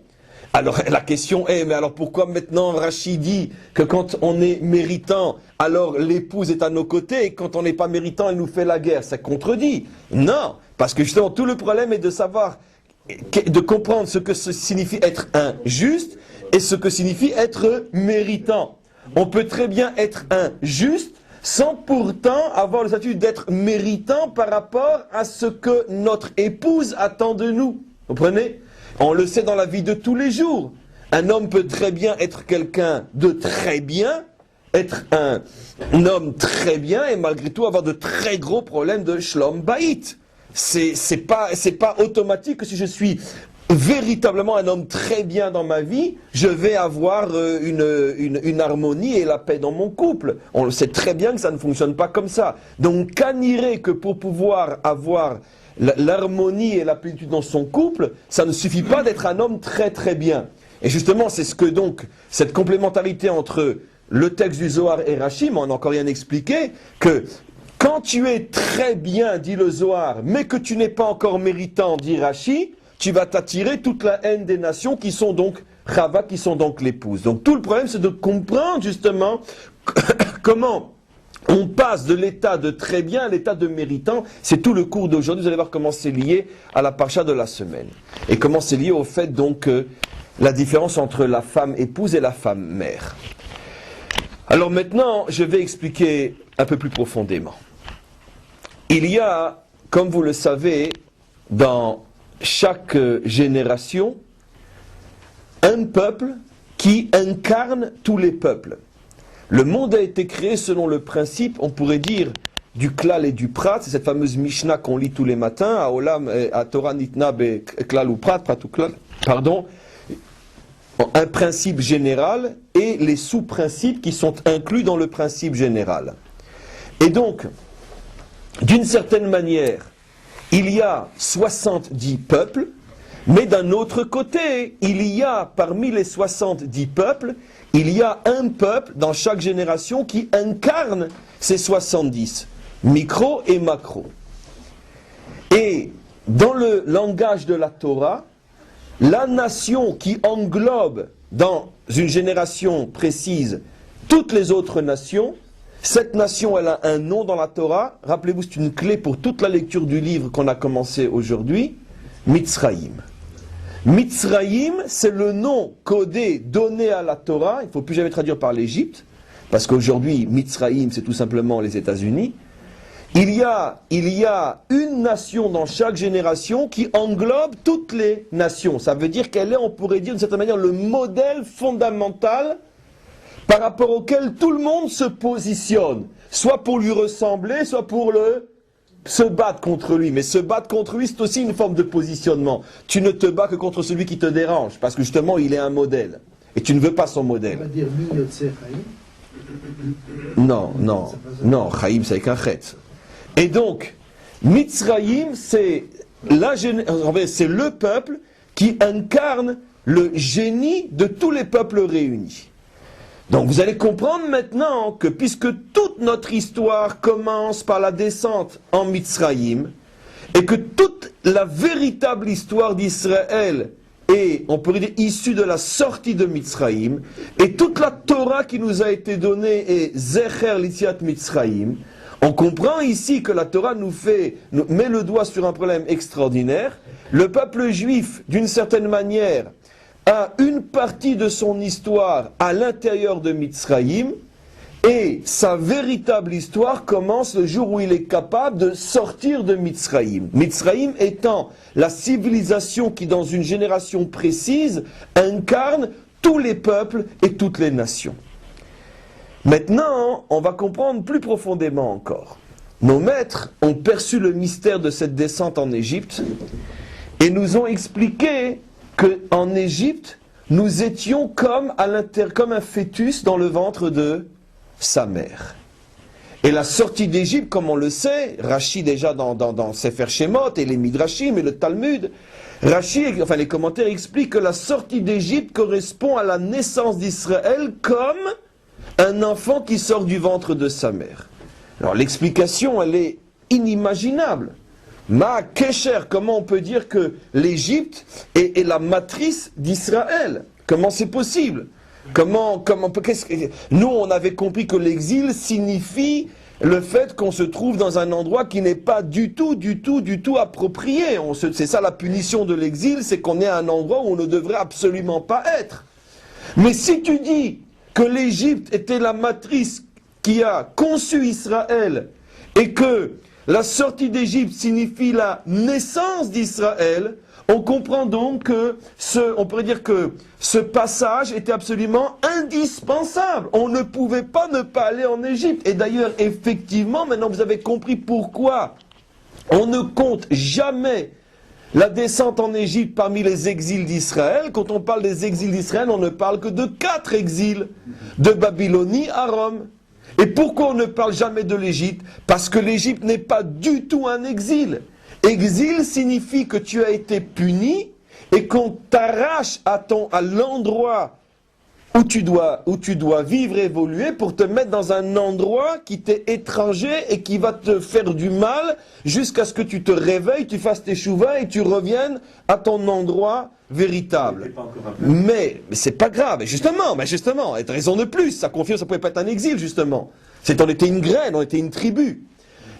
Alors la question est, mais alors pourquoi maintenant Rachid dit que quand on est méritant, alors l'épouse est à nos côtés et quand on n'est pas méritant, elle nous fait la guerre? Ça contredit. Non, parce que justement tout le problème est de savoir, de comprendre ce que signifie être un juste et ce que signifie être méritant. On peut très bien être un juste sans pourtant avoir le statut d'être méritant par rapport à ce que notre épouse attend de nous. Vous comprenez? On le sait dans la vie de tous les jours. Un homme peut très bien être quelqu'un de très bien, être un homme très bien et malgré tout avoir de très gros problèmes de shlom bayit. C'est pas automatique que si je suis véritablement un homme très bien dans ma vie, je vais avoir une harmonie et la paix dans mon couple. On le sait très bien que ça ne fonctionne pas comme ça. Donc, qu'anirait que pour pouvoir avoir l'harmonie et la plénitude dans son couple, ça ne suffit pas d'être un homme très très bien. Et justement, c'est ce que donc, cette complémentarité entre le texte du Zohar et Rashi, mais on n'a encore rien expliqué, que quand tu es très bien, dit le Zohar, mais que tu n'es pas encore méritant, dit Rashi, tu vas t'attirer toute la haine des nations qui sont donc Chava, qui sont donc l'épouse. Donc tout le problème, c'est de comprendre justement comment on passe de l'état de très bien à l'état de méritant. C'est tout le cours d'aujourd'hui. Vous allez voir comment c'est lié à la parcha de la semaine. Et comment c'est lié au fait donc la différence entre la femme épouse et la femme mère. Alors maintenant, je vais expliquer un peu plus profondément. Il y a, comme vous le savez, dans chaque génération, un peuple qui incarne tous les peuples. Le monde a été créé selon le principe, on pourrait dire, du klal et du prat. C'est cette fameuse Mishnah qu'on lit tous les matins, à Olam, à Torah Nitna be klal ou prat ou klal, pardon. Un principe général et les sous-principes qui sont inclus dans le principe général. Et donc, d'une certaine manière, il y a 70 peuples, mais d'un autre côté, il y a parmi les 70 peuples, il y a un peuple dans chaque génération qui incarne ces 70, micro et macro. Et dans le langage de la Torah, la nation qui englobe dans une génération précise toutes les autres nations, Cette nation, elle a un nom dans la Torah. Rappelez-vous, c'est une clé pour toute la lecture du livre qu'on a commencé aujourd'hui. Mitzrayim. Mitzrayim, c'est le nom codé, donné à la Torah. Il ne faut plus jamais traduire par l'Égypte, parce qu'aujourd'hui, Mitzrayim, c'est tout simplement les États-Unis. Il y a une nation dans chaque génération qui englobe toutes les nations. Ça veut dire qu'elle est, on pourrait dire d'une certaine manière, le modèle fondamental par rapport auquel tout le monde se positionne. Soit pour lui ressembler, soit pour se battre contre lui. Mais se battre contre lui, c'est aussi une forme de positionnement. Tu ne te bats que contre celui qui te dérange, parce que justement, il est un modèle. Et tu ne veux pas son modèle. On va dire Miyotse Chaim. Non, Chaim, c'est avec un chet. Et donc, Mitzrayim, c'est le peuple qui incarne le génie de tous les peuples réunis. Donc vous allez comprendre maintenant que puisque toute notre histoire commence par la descente en Mitzrayim, et que toute la véritable histoire d'Israël est, on pourrait dire, issue de la sortie de Mitzrayim, et toute la Torah qui nous a été donnée est Zecher Litziat Mitzrayim, on comprend ici que la Torah nous met le doigt sur un problème extraordinaire. Le peuple juif, d'une certaine manière, a une partie de son histoire à l'intérieur de Mitzrayim, et sa véritable histoire commence le jour où il est capable de sortir de Mitzrayim. Mitzrayim étant la civilisation qui, dans une génération précise, incarne tous les peuples et toutes les nations. Maintenant, on va comprendre plus profondément encore. Nos maîtres ont perçu le mystère de cette descente en Égypte et nous ont expliqué qu'en Égypte, nous étions comme un fœtus dans le ventre de sa mère. Et la sortie d'Égypte, comme on le sait, Rashi déjà dans Sefer Shemot et les Midrashim et le Talmud, les commentaires expliquent que la sortie d'Égypte correspond à la naissance d'Israël comme un enfant qui sort du ventre de sa mère. Alors l'explication, elle est inimaginable. Ma Kesher, comment on peut dire que l'Égypte est la matrice d'Israël? Comment c'est possible? Nous, on avait compris que l'exil signifie le fait qu'on se trouve dans un endroit qui n'est pas du tout approprié. C'est ça la punition de l'exil, c'est qu'on est à un endroit où on ne devrait absolument pas être. Mais si tu dis que l'Égypte était la matrice qui a conçu Israël et que la sortie d'Égypte signifie la naissance d'Israël, on comprend donc que on pourrait dire que ce passage était absolument indispensable. On ne pouvait pas ne pas aller en Égypte. Et d'ailleurs, effectivement, maintenant vous avez compris pourquoi on ne compte jamais la descente en Égypte parmi les exils d'Israël. Quand on parle des exils d'Israël, on ne parle que de 4 exils, de Babylonie à Rome. Et pourquoi on ne parle jamais de l'Égypte? Parce que l'Égypte n'est pas du tout un exil. Exil signifie que tu as été puni et qu'on t'arrache à l'endroit où tu dois vivre et évoluer pour te mettre dans un endroit qui t'est étranger et qui va te faire du mal jusqu'à ce que tu te réveilles, tu fasses tes chouvas et tu reviennes à ton endroit véritable. Mais c'est pas grave, justement, raison de plus, ça confirme, ça pouvait pas être un exil, justement. On était une graine, on était une tribu.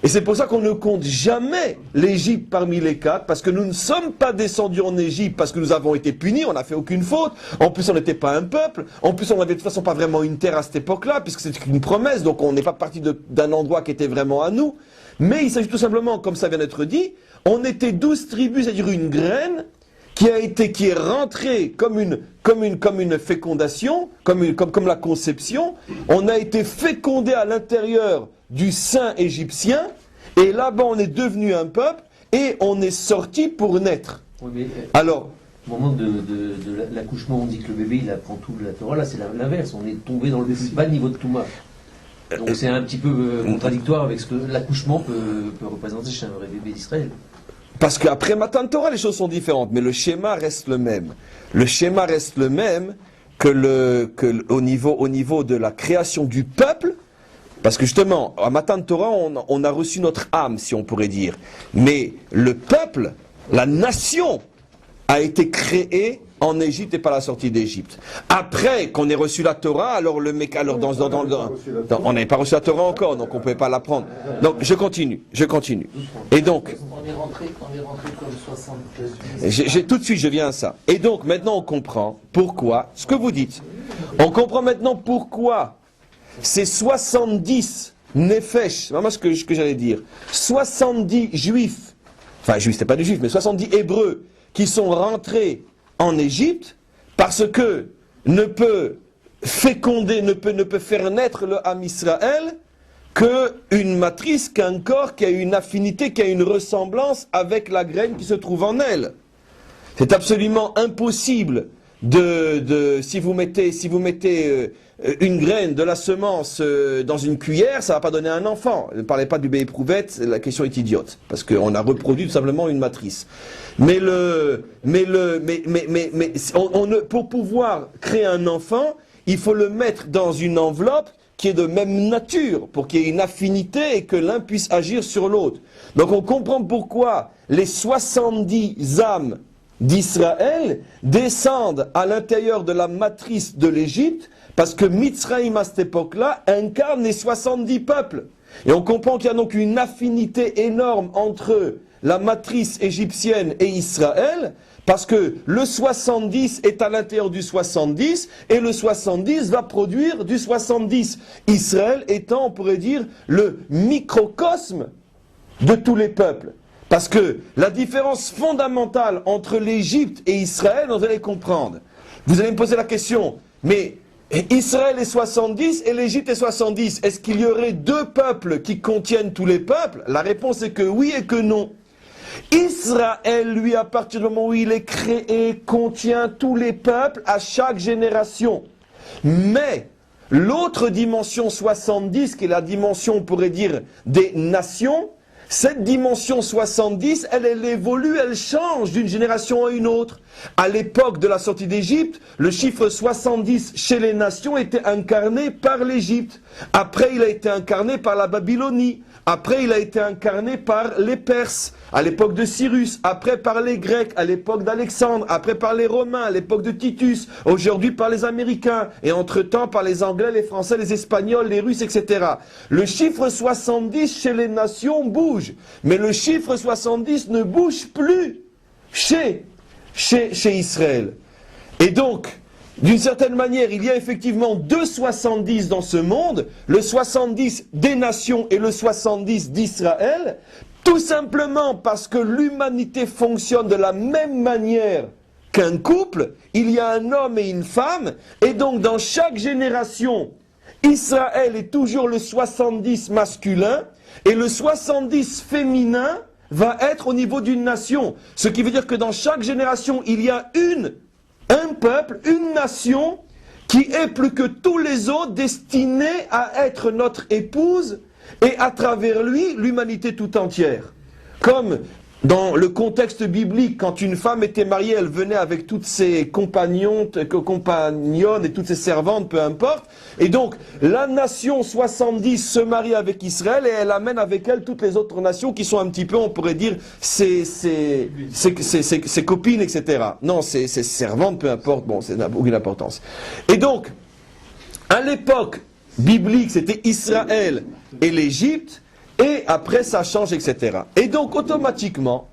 Et c'est pour ça qu'on ne compte jamais l'Égypte parmi les 4, parce que nous ne sommes pas descendus en Égypte parce que nous avons été punis, on n'a fait aucune faute. En plus, on n'était pas un peuple. En plus, on n'avait de toute façon pas vraiment une terre à cette époque-là, puisque c'était une promesse, donc on n'est pas parti d'un endroit qui était vraiment à nous. Mais il s'agit tout simplement, comme ça vient d'être dit, on était 12 tribus, c'est-à-dire une graine, qui est rentrée comme une fécondation, comme la conception. On a été fécondé à l'intérieur du sein égyptien, et là-bas on est devenu un peuple, et on est sorti pour naître. Oui, mais alors, au moment de l'accouchement, on dit que le bébé il apprend tout de la Torah. Là, c'est l'inverse. On est tombé dans le plus bas niveau de Touma. Donc c'est un petit peu contradictoire avec ce que l'accouchement peut représenter chez un vrai bébé d'Israël. Parce qu'après Matan Torah, les choses sont différentes, mais le schéma reste le même. Le schéma reste le même au niveau de la création du peuple. Parce que justement, à Matan Torah, on a reçu notre âme, si on pourrait dire. Mais le peuple, la nation, a été créée en Égypte et pas la sortie d'Égypte. Après qu'on ait reçu la Torah, alors le mec, alors on n'avait pas reçu la Torah encore, donc on ne pouvait pas l'apprendre. Donc je continue. Et donc, On est rentré comme 73. tout de suite je viens à ça. Et donc maintenant on comprend pourquoi, ce que vous dites, on comprend maintenant pourquoi ces 70 Nefesh, c'est vraiment ce que j'allais dire, 70 juifs, enfin juifs c'était pas des juifs, mais 70 hébreux qui sont rentrés en Égypte parce que ne peut féconder, ne peut faire naître le Ham Israël qu'une matrice, qu'un corps qui a une affinité, qui a une ressemblance avec la graine qui se trouve en elle. C'est absolument impossible si vous mettez une graine de la semence dans une cuillère, ça ne va pas donner un enfant. Ne parlez pas du bébé éprouvette, la question est idiote, parce qu'on a reproduit tout simplement une matrice. Pour pouvoir créer un enfant, il faut le mettre dans une enveloppe qui est de même nature, pour qu'il y ait une affinité et que l'un puisse agir sur l'autre. Donc on comprend pourquoi les 70 âmes d'Israël descendent à l'intérieur de la matrice de l'Égypte, parce que Mitzraïm à cette époque-là incarne les 70 peuples. Et on comprend qu'il y a donc une affinité énorme entre la matrice égyptienne et Israël, parce que le 70 est à l'intérieur du 70, et le 70 va produire du 70. Israël étant, on pourrait dire, le microcosme de tous les peuples. Parce que la différence fondamentale entre l'Égypte et Israël, vous allez comprendre. Vous allez me poser la question, mais Israël est 70 et l'Égypte est 70. Est-ce qu'il y aurait deux peuples qui contiennent tous les peuples? La réponse est que oui et que non. Israël, lui, à partir du moment où il est créé, contient tous les peuples à chaque génération. Mais l'autre dimension 70, qui est la dimension, on pourrait dire, des nations, cette dimension 70, elle évolue, elle change d'une génération à une autre. À l'époque de la sortie d'Égypte, le chiffre 70 chez les nations était incarné par l'Égypte. Après, il a été incarné par la Babylonie. Après, il a été incarné par les Perses, à l'époque de Cyrus. Après, par les Grecs, à l'époque d'Alexandre. Après, par les Romains, à l'époque de Titus. Aujourd'hui, par les Américains. Et entre-temps, par les Anglais, les Français, les Espagnols, les Russes, etc. Le chiffre 70 chez les nations bouge. Mais le chiffre 70 ne bouge plus chez Israël. Et donc, d'une certaine manière, il y a effectivement deux 70 dans ce monde, le 70 des nations et le 70 d'Israël, tout simplement parce que l'humanité fonctionne de la même manière qu'un couple, il y a un homme et une femme, et donc dans chaque génération, Israël est toujours le 70 masculin, et le 70 féminin va être au niveau d'une nation. Ce qui veut dire que dans chaque génération, il y a un peuple, une nation, qui est plus que tous les autres destiné à être notre épouse, et à travers lui, l'humanité tout entière. Comme dans le contexte biblique, quand une femme était mariée, elle venait avec toutes ses compagnonnes et toutes ses servantes, peu importe. Et donc, la nation 70 se marie avec Israël et elle amène avec elle toutes les autres nations qui sont un petit peu, on pourrait dire, ses copines, etc. Non, ses servantes, peu importe, bon, ça n'a aucune importance. Et donc, à l'époque biblique, c'était Israël et l'Égypte. Et après, ça change, etc. Et donc, automatiquement,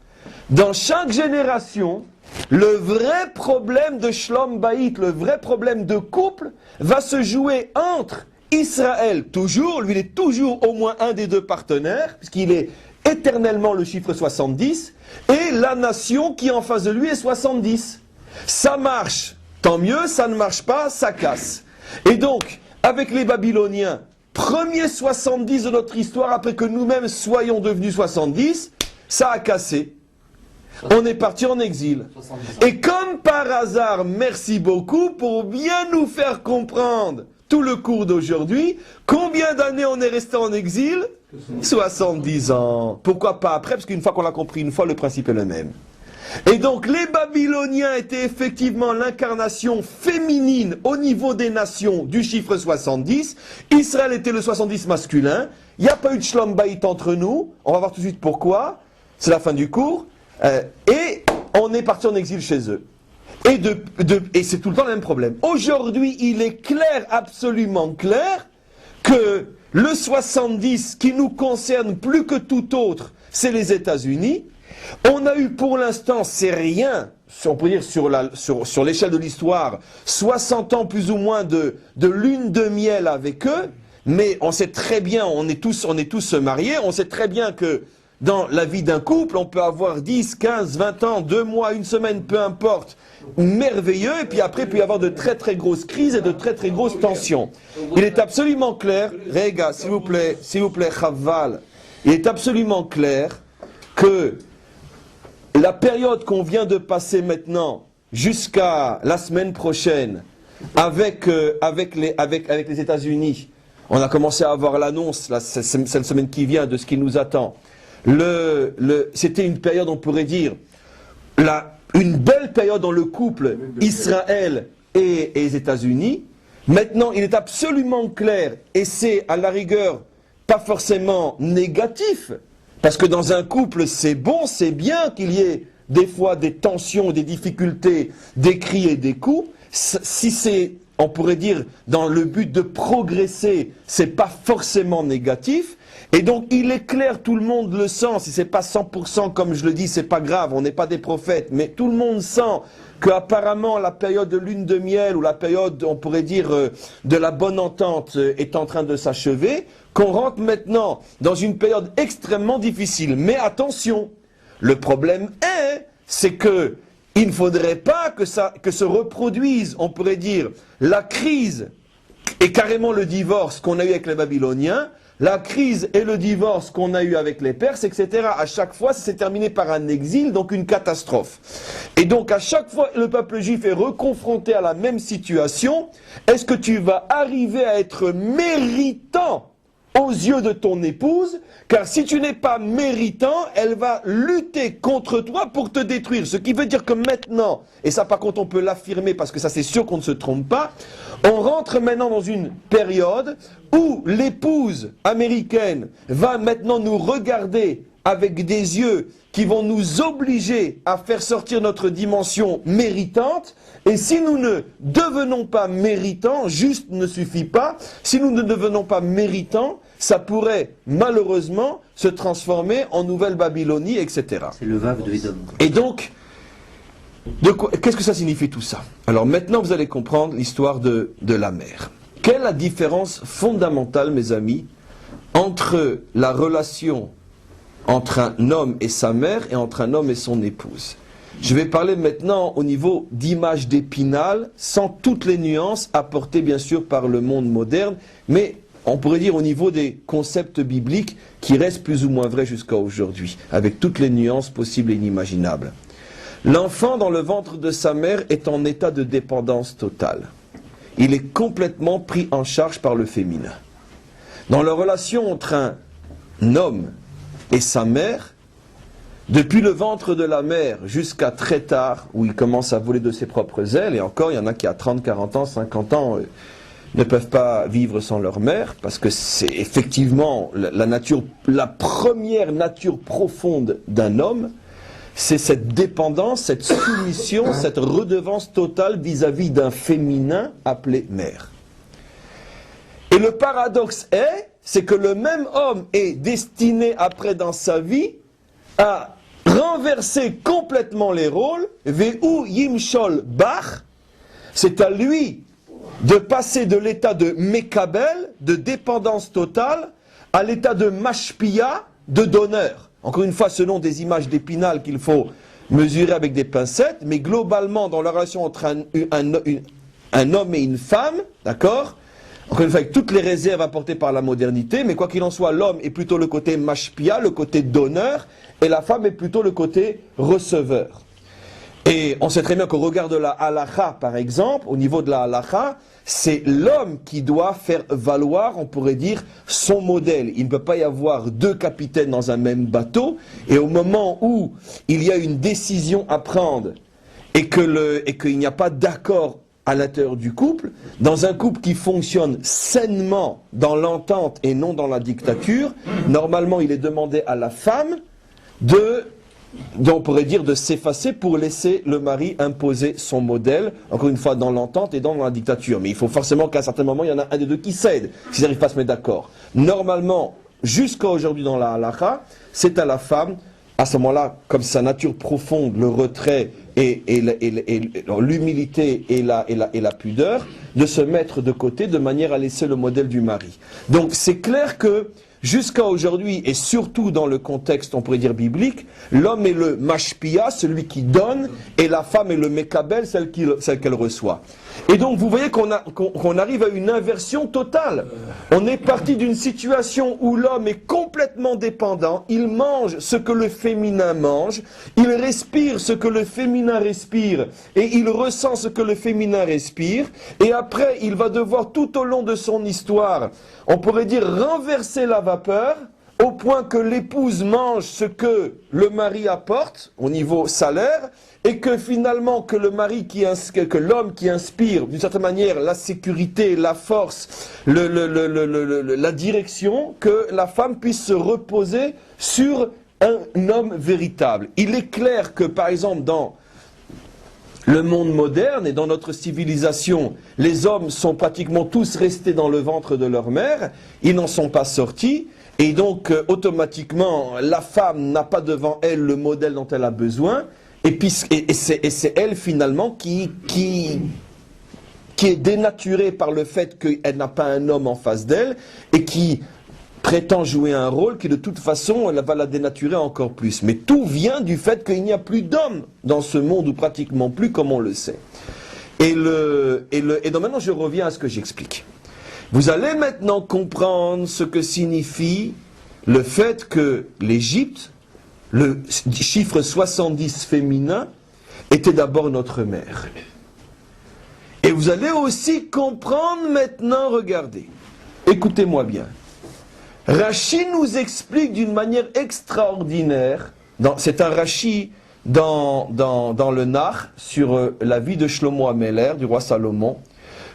dans chaque génération, le vrai problème de Shlom Bayit, le vrai problème de couple, va se jouer entre Israël, toujours, lui il est toujours au moins un des deux partenaires, puisqu'il est éternellement le chiffre 70, et la nation qui en face de lui est 70. Ça marche, tant mieux, ça ne marche pas, ça casse. Et donc, avec les Babyloniens, premier 70 de notre histoire, après que nous-mêmes soyons devenus 70, ça a cassé. On est parti en exil. Et comme par hasard, merci beaucoup pour bien nous faire comprendre tout le cours d'aujourd'hui, combien d'années on est resté en exil? 70 ans. Pourquoi pas après? Parce qu'une fois qu'on l'a compris une fois, le principe est le même. Et donc les Babyloniens étaient effectivement l'incarnation féminine au niveau des nations du chiffre 70. Israël était le 70 masculin. Il n'y a pas eu de Shlom Bayit entre nous. On va voir tout de suite pourquoi. C'est la fin du cours. Et on est parti en exil chez eux. Et c'est tout le temps le même problème. Aujourd'hui, il est clair, absolument clair, que le 70 qui nous concerne plus que tout autre, c'est les États-Unis. On a eu pour l'instant, c'est rien, on peut dire sur l'échelle de l'histoire, 60 ans plus ou moins de lune de miel avec eux, mais on sait très bien, on est tous mariés, on sait très bien que dans la vie d'un couple, on peut avoir 10, 15, 20 ans, 2 mois, 1 semaine, peu importe, merveilleux, et puis après, il peut y avoir de très très grosses crises et de très très grosses tensions. Il est absolument clair, Rega, s'il vous plaît, Chaval, il est absolument clair que la période qu'on vient de passer maintenant, jusqu'à la semaine prochaine, avec les États-Unis, on a commencé à avoir l'annonce, c'est la semaine qui vient, de ce qui nous attend. C'était une période, on pourrait dire, une belle période dans le couple Israël et les États-Unis. Maintenant, il est absolument clair, et c'est à la rigueur pas forcément négatif, parce que dans un couple, c'est bon, c'est bien qu'il y ait des fois des tensions, des difficultés, des cris et des coups. Si c'est, on pourrait dire, dans le but de progresser, c'est pas forcément négatif. Et donc, il est clair, tout le monde le sent, si c'est pas 100% comme je le dis, c'est pas grave, on n'est pas des prophètes, mais tout le monde sent qu'apparemment la période de lune de miel, ou la période, on pourrait dire, de la bonne entente est en train de s'achever, qu'on rentre maintenant dans une période extrêmement difficile. Mais attention, le problème c'est que il ne faudrait pas que se reproduise, on pourrait dire, la crise et carrément le divorce qu'on a eu avec les Babyloniens, la crise et le divorce qu'on a eu avec les Perses, etc. À chaque fois, ça s'est terminé par un exil, donc une catastrophe. Et donc, à chaque fois, le peuple juif est reconfronté à la même situation. Est-ce que tu vas arriver à être méritant aux yeux de ton épouse? Car si tu n'es pas méritant, elle va lutter contre toi pour te détruire. Ce qui veut dire que maintenant, et ça par contre on peut l'affirmer parce que ça c'est sûr qu'on ne se trompe pas, on rentre maintenant dans une période où l'épouse américaine va maintenant nous regarder avec des yeux qui vont nous obliger à faire sortir notre dimension méritante. Et si nous ne devenons pas méritants, juste ne suffit pas, si nous ne devenons pas méritants, ça pourrait malheureusement se transformer en Nouvelle-Babylonie, etc. C'est le vave de Édom. Et donc, qu'est-ce que ça signifie tout ça? Alors maintenant vous allez comprendre l'histoire de la mère. Quelle est la différence fondamentale, mes amis, entre la relation entre un homme et sa mère et entre un homme et son épouse? Je vais parler maintenant au niveau d'image d'Épinal, sans toutes les nuances apportées bien sûr par le monde moderne, mais on pourrait dire au niveau des concepts bibliques qui restent plus ou moins vrais jusqu'à aujourd'hui, avec toutes les nuances possibles et inimaginables. L'enfant dans le ventre de sa mère est en état de dépendance totale. Il est complètement pris en charge par le féminin. Dans la relation entre un homme et sa mère, depuis le ventre de la mère jusqu'à très tard, où il commence à voler de ses propres ailes, et encore, il y en a qui à 30, 40 ans, 50 ans, ne peuvent pas vivre sans leur mère, parce que c'est effectivement la première nature profonde d'un homme, c'est cette dépendance, cette soumission, cette redevance totale vis-à-vis d'un féminin appelé mère. Et le paradoxe c'est que le même homme est destiné après dans sa vie à renverser complètement les rôles, Ve'u Yimshol Bach, c'est à lui de passer de l'état de Mekabel, de dépendance totale, à l'état de Mashpia, de donneur. Encore une fois, selon des images d'Épinal qu'il faut mesurer avec des pincettes, mais globalement, dans la relation entre un homme et une femme, d'accord? Encore une fois, avec toutes les réserves apportées par la modernité, mais quoi qu'il en soit, l'homme est plutôt le côté mashpia, le côté donneur, et la femme est plutôt le côté receveur. Et on sait très bien qu'au regard de la halakha, par exemple, au niveau de la halakha, c'est l'homme qui doit faire valoir, on pourrait dire, son modèle. Il ne peut pas y avoir deux capitaines dans un même bateau, et au moment où il y a une décision à prendre, et qu'il n'y a pas d'accord à l'intérieur du couple, dans un couple qui fonctionne sainement dans l'entente et non dans la dictature, normalement il est demandé à la femme de on pourrait dire de s'effacer pour laisser le mari imposer son modèle, encore une fois dans l'entente et dans la dictature. Mais il faut forcément qu'à un certain moment, il y en a un des deux qui cède, s'ils n'arrivent pas à se mettre d'accord. Normalement, jusqu'à aujourd'hui dans la halakha, c'est à la femme, à ce moment-là, comme sa nature profonde, le retrait et l'humilité et la pudeur, de se mettre de côté de manière à laisser le modèle du mari. Donc c'est clair que jusqu'à aujourd'hui, et surtout dans le contexte, on pourrait dire biblique, l'homme est le mashpia, celui qui donne, et la femme est le mekabel, celle qu'elle reçoit. Et donc vous voyez qu'on arrive à une inversion totale. On est parti d'une situation où l'homme est complètement dépendant, il mange ce que le féminin mange, il respire ce que le féminin respire, et il ressent ce que le féminin respire, et après il va devoir tout au long de son histoire, on pourrait dire renverser la vapeur, au point que l'épouse mange ce que le mari apporte au niveau salaire, et que finalement que l'homme qui inspire d'une certaine manière la sécurité, la force, la direction, que la femme puisse se reposer sur un homme véritable. Il est clair que par exemple dans le monde moderne et dans notre civilisation, les hommes sont pratiquement tous restés dans le ventre de leur mère, ils n'en sont pas sortis, et donc automatiquement la femme n'a pas devant elle le modèle dont elle a besoin, et c'est elle finalement qui est dénaturée par le fait qu'elle n'a pas un homme en face d'elle, et qui prétend jouer un rôle qui de toute façon elle va la dénaturer encore plus. Mais tout vient du fait qu'il n'y a plus d'hommes dans ce monde, ou pratiquement plus, comme on le sait. Et donc maintenant je reviens à ce que j'explique. Vous allez maintenant comprendre ce que signifie le fait que l'Égypte, le chiffre 70 féminin, était d'abord notre mère. Et vous allez aussi comprendre maintenant, regardez, écoutez-moi bien. Rachi nous explique d'une manière extraordinaire, c'est un Rachi dans le Nar, sur la vie de Shlomo Améler, du roi Salomon,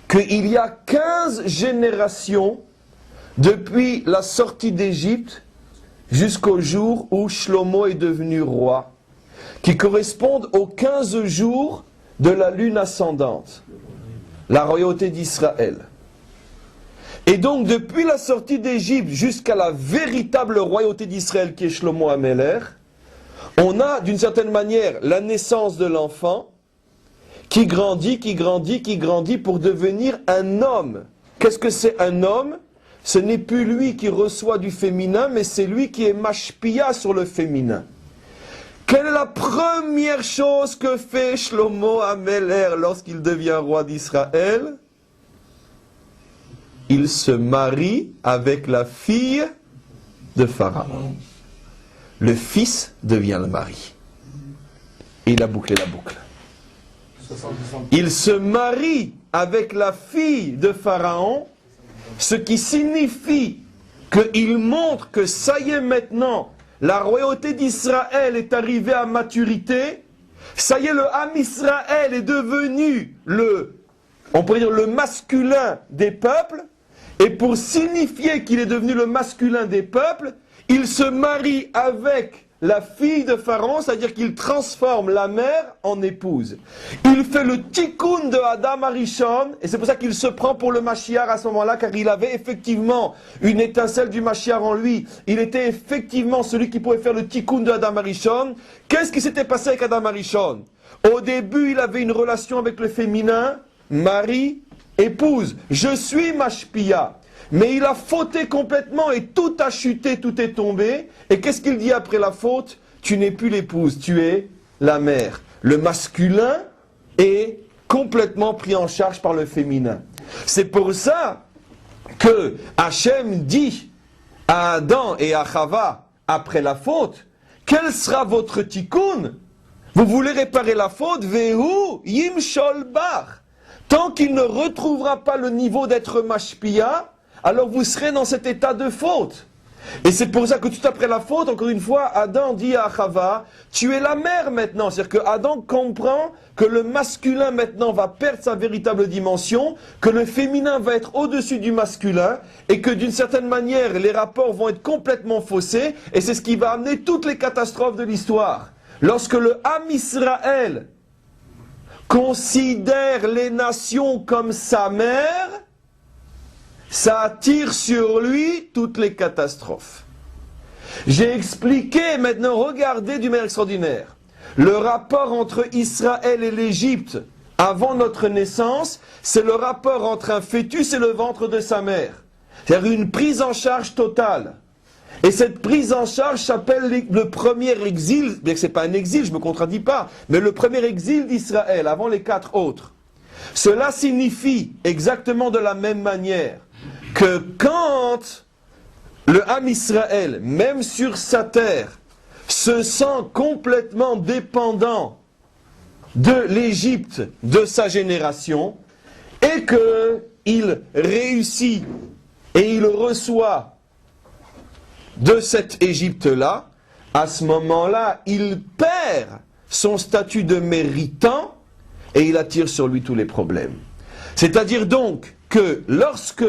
qu'il y a 15 générations depuis la sortie d'Égypte jusqu'au jour où Shlomo est devenu roi, qui correspondent aux 15 jours de la lune ascendante, la royauté d'Israël. Et donc depuis la sortie d'Égypte jusqu'à la véritable royauté d'Israël qui est Shlomo Améler, on a d'une certaine manière la naissance de l'enfant, qui grandit pour devenir un homme. Qu'est-ce que c'est un homme? Ce n'est plus lui qui reçoit du féminin, mais c'est lui qui est mashpia sur le féminin. Quelle est la première chose que fait Shlomo Améler lorsqu'il devient roi d'Israël? Il se marie avec la fille de Pharaon. Le fils devient le mari. Et il a bouclé la boucle. Il se marie avec la fille de Pharaon, ce qui signifie qu'il montre que ça y est maintenant, la royauté d'Israël est arrivée à maturité, ça y est, le Ham Israël est devenu on pourrait dire le masculin des peuples, et pour signifier qu'il est devenu le masculin des peuples, il se marie avec la fille de Pharaon, c'est-à-dire qu'il transforme la mère en épouse. Il fait le tikkun de Adam Arishon, et c'est pour ça qu'il se prend pour le Mashiach à ce moment-là, car il avait effectivement une étincelle du Mashiach en lui. Il était effectivement celui qui pouvait faire le tikkun de Adam Arishon. Qu'est-ce qui s'était passé avec Adam Arishon? Au début, il avait une relation avec le féminin, mari, épouse. Je suis Mashpia. Mais il a fauté complètement et tout a chuté, tout est tombé. Et qu'est-ce qu'il dit après la faute? Tu n'es plus l'épouse, tu es la mère. Le masculin est complètement pris en charge par le féminin. C'est pour ça que Hachem dit à Adam et à Chava, après la faute, quel sera votre tikkun? Vous voulez réparer la faute? Vehu yimshol bar. Tant qu'il ne retrouvera pas le niveau d'être mashpia, alors vous serez dans cet état de faute. Et c'est pour ça que tout après la faute, encore une fois, Adam dit à Chava, tu es la mère maintenant. C'est-à-dire que Adam comprend que le masculin maintenant va perdre sa véritable dimension, que le féminin va être au-dessus du masculin, et que d'une certaine manière, les rapports vont être complètement faussés, et c'est ce qui va amener toutes les catastrophes de l'histoire. lorsque le Ham Israël considère les nations comme sa mère, ça attire sur lui toutes les catastrophes. J'ai expliqué, maintenant regardez d'une manière extraordinaire, le rapport entre Israël et l'Égypte avant notre naissance, c'est le rapport entre un fœtus et le ventre de sa mère. C'est-à-dire une prise en charge totale. Et cette prise en charge s'appelle le premier exil, bien que ce n'est pas un exil, je ne me contredis pas, mais le premier exil d'Israël, avant les 4 autres. Cela signifie exactement de la même manière que quand le Ham Israël, même sur sa terre, se sent complètement dépendant de l'Égypte, de sa génération, et qu'il réussit et il reçoit de cette Égypte-là, à ce moment-là, il perd son statut de méritant et il attire sur lui tous les problèmes. C'est-à-dire donc que lorsque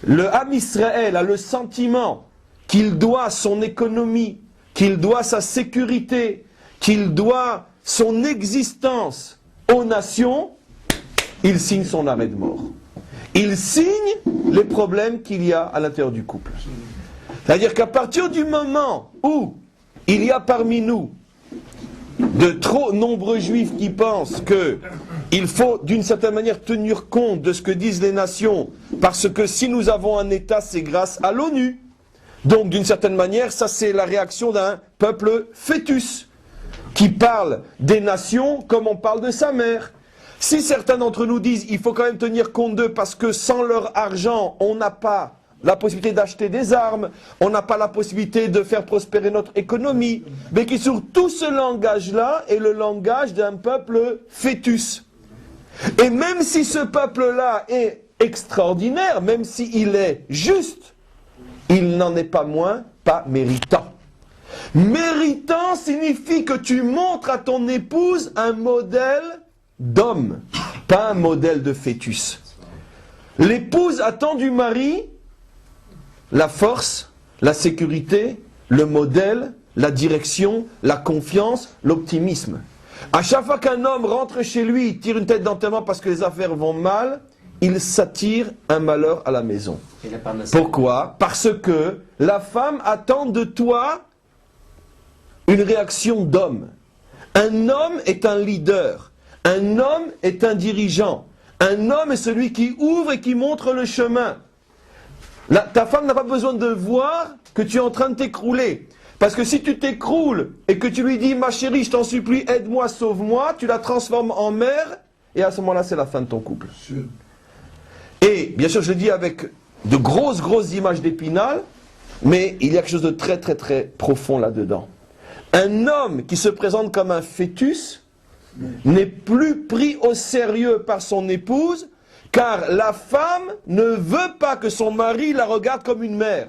le Ham Israël a le sentiment qu'il doit son économie, qu'il doit sa sécurité, qu'il doit son existence aux nations, il signe son arrêt de mort. Il signe les problèmes qu'il y a à l'intérieur du couple. C'est-à-dire qu'à partir du moment où il y a parmi nous de trop nombreux juifs qui pensent qu'il faut d'une certaine manière tenir compte de ce que disent les nations, parce que si nous avons un État, c'est grâce à l'ONU. Donc d'une certaine manière, ça c'est la réaction d'un peuple fœtus, qui parle des nations comme on parle de sa mère. Si certains d'entre nous disent il faut quand même tenir compte d'eux parce que sans leur argent, on n'a pas la possibilité d'acheter des armes, on n'a pas la possibilité de faire prospérer notre économie, mais qui sur tout ce langage-là est le langage d'un peuple fœtus. Et même si ce peuple-là est extraordinaire, même s'il est juste, il n'en est pas moins pas méritant. Méritant signifie que tu montres à ton épouse un modèle d'homme, pas un modèle de fœtus. L'épouse attend du mari la force, la sécurité, le modèle, la direction, la confiance, l'optimisme. À chaque fois qu'un homme rentre chez lui, il tire une tête d'enterrement parce que les affaires vont mal, il s'attire un malheur à la maison. Pourquoi? Parce que la femme attend de toi une réaction d'homme. Un homme est un leader. Un homme est un dirigeant. Un homme est celui qui ouvre et qui montre le chemin. Ta femme n'a pas besoin de voir que tu es en train de t'écrouler. Parce que si tu t'écroules et que tu lui dis « Ma chérie, je t'en supplie, aide-moi, sauve-moi », tu la transformes en mère et à ce moment-là, c'est la fin de ton couple. Et bien sûr, je le dis avec de grosses images d'Épinal, mais il y a quelque chose de très profond là-dedans. Un homme qui se présente comme un fœtus n'est plus pris au sérieux par son épouse, car la femme ne veut pas que son mari la regarde comme une mère.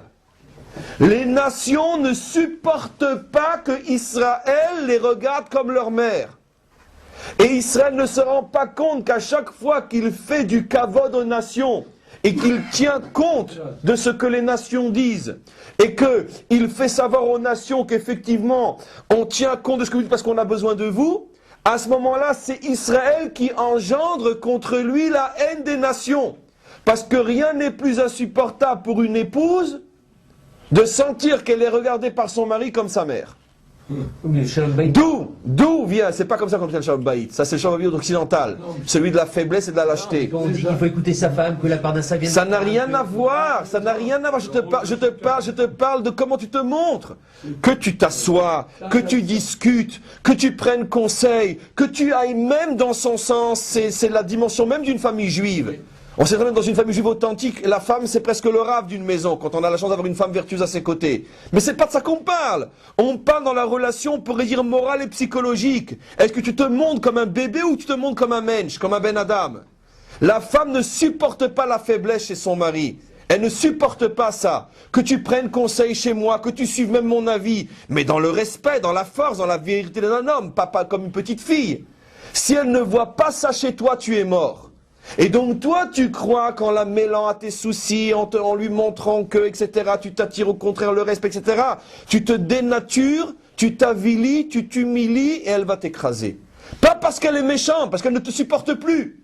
Les nations ne supportent pas que Israël les regarde comme leur mère. Et Israël ne se rend pas compte qu'à chaque fois qu'il fait du kavod aux nations, et qu'il tient compte de ce que les nations disent, et qu'il fait savoir aux nations qu'effectivement, on tient compte de ce que vous dites parce qu'on a besoin de vous, à ce moment-là, c'est Israël qui engendre contre lui la haine des nations. Parce que rien n'est plus insupportable pour une épouse de sentir qu'elle est regardée par son mari comme sa mère. D'où vient, c'est pas comme ça qu'on dit le Shalom Bayit, ça c'est le Shalom Bayit occidental, celui de la faiblesse et de la lâcheté. Quand on dit qu'il faut écouter sa femme, que la parnassa vienne... Ça n'a rien à voir, ça n'a rien à voir, je te parle de comment tu te montres. Que tu t'assois, que tu discutes, que tu prennes conseil, que tu ailles même dans son sens, c'est la dimension même d'une famille juive. On sait très bien, dans une famille juive authentique, la femme c'est presque le rave d'une maison, quand on a la chance d'avoir une femme vertueuse à ses côtés. Mais c'est pas de ça qu'on parle. On parle dans la relation, on pourrait dire morale et psychologique. Est-ce que tu te montres comme un bébé ou tu te montres comme un mensch, comme un ben Adam? La femme ne supporte pas la faiblesse chez son mari. Elle ne supporte pas ça. Que tu prennes conseil chez moi, que tu suives même mon avis, mais dans le respect, dans la force, dans la vérité d'un homme, pas comme une petite fille. Si elle ne voit pas ça chez toi, tu es mort. Et donc toi tu crois qu'en la mêlant à tes soucis, en lui montrant que, etc., tu t'attires au contraire le respect, etc., tu te dénatures, tu t'avilis, tu t'humilies et elle va t'écraser. Pas parce qu'elle est méchante, parce qu'elle ne te supporte plus.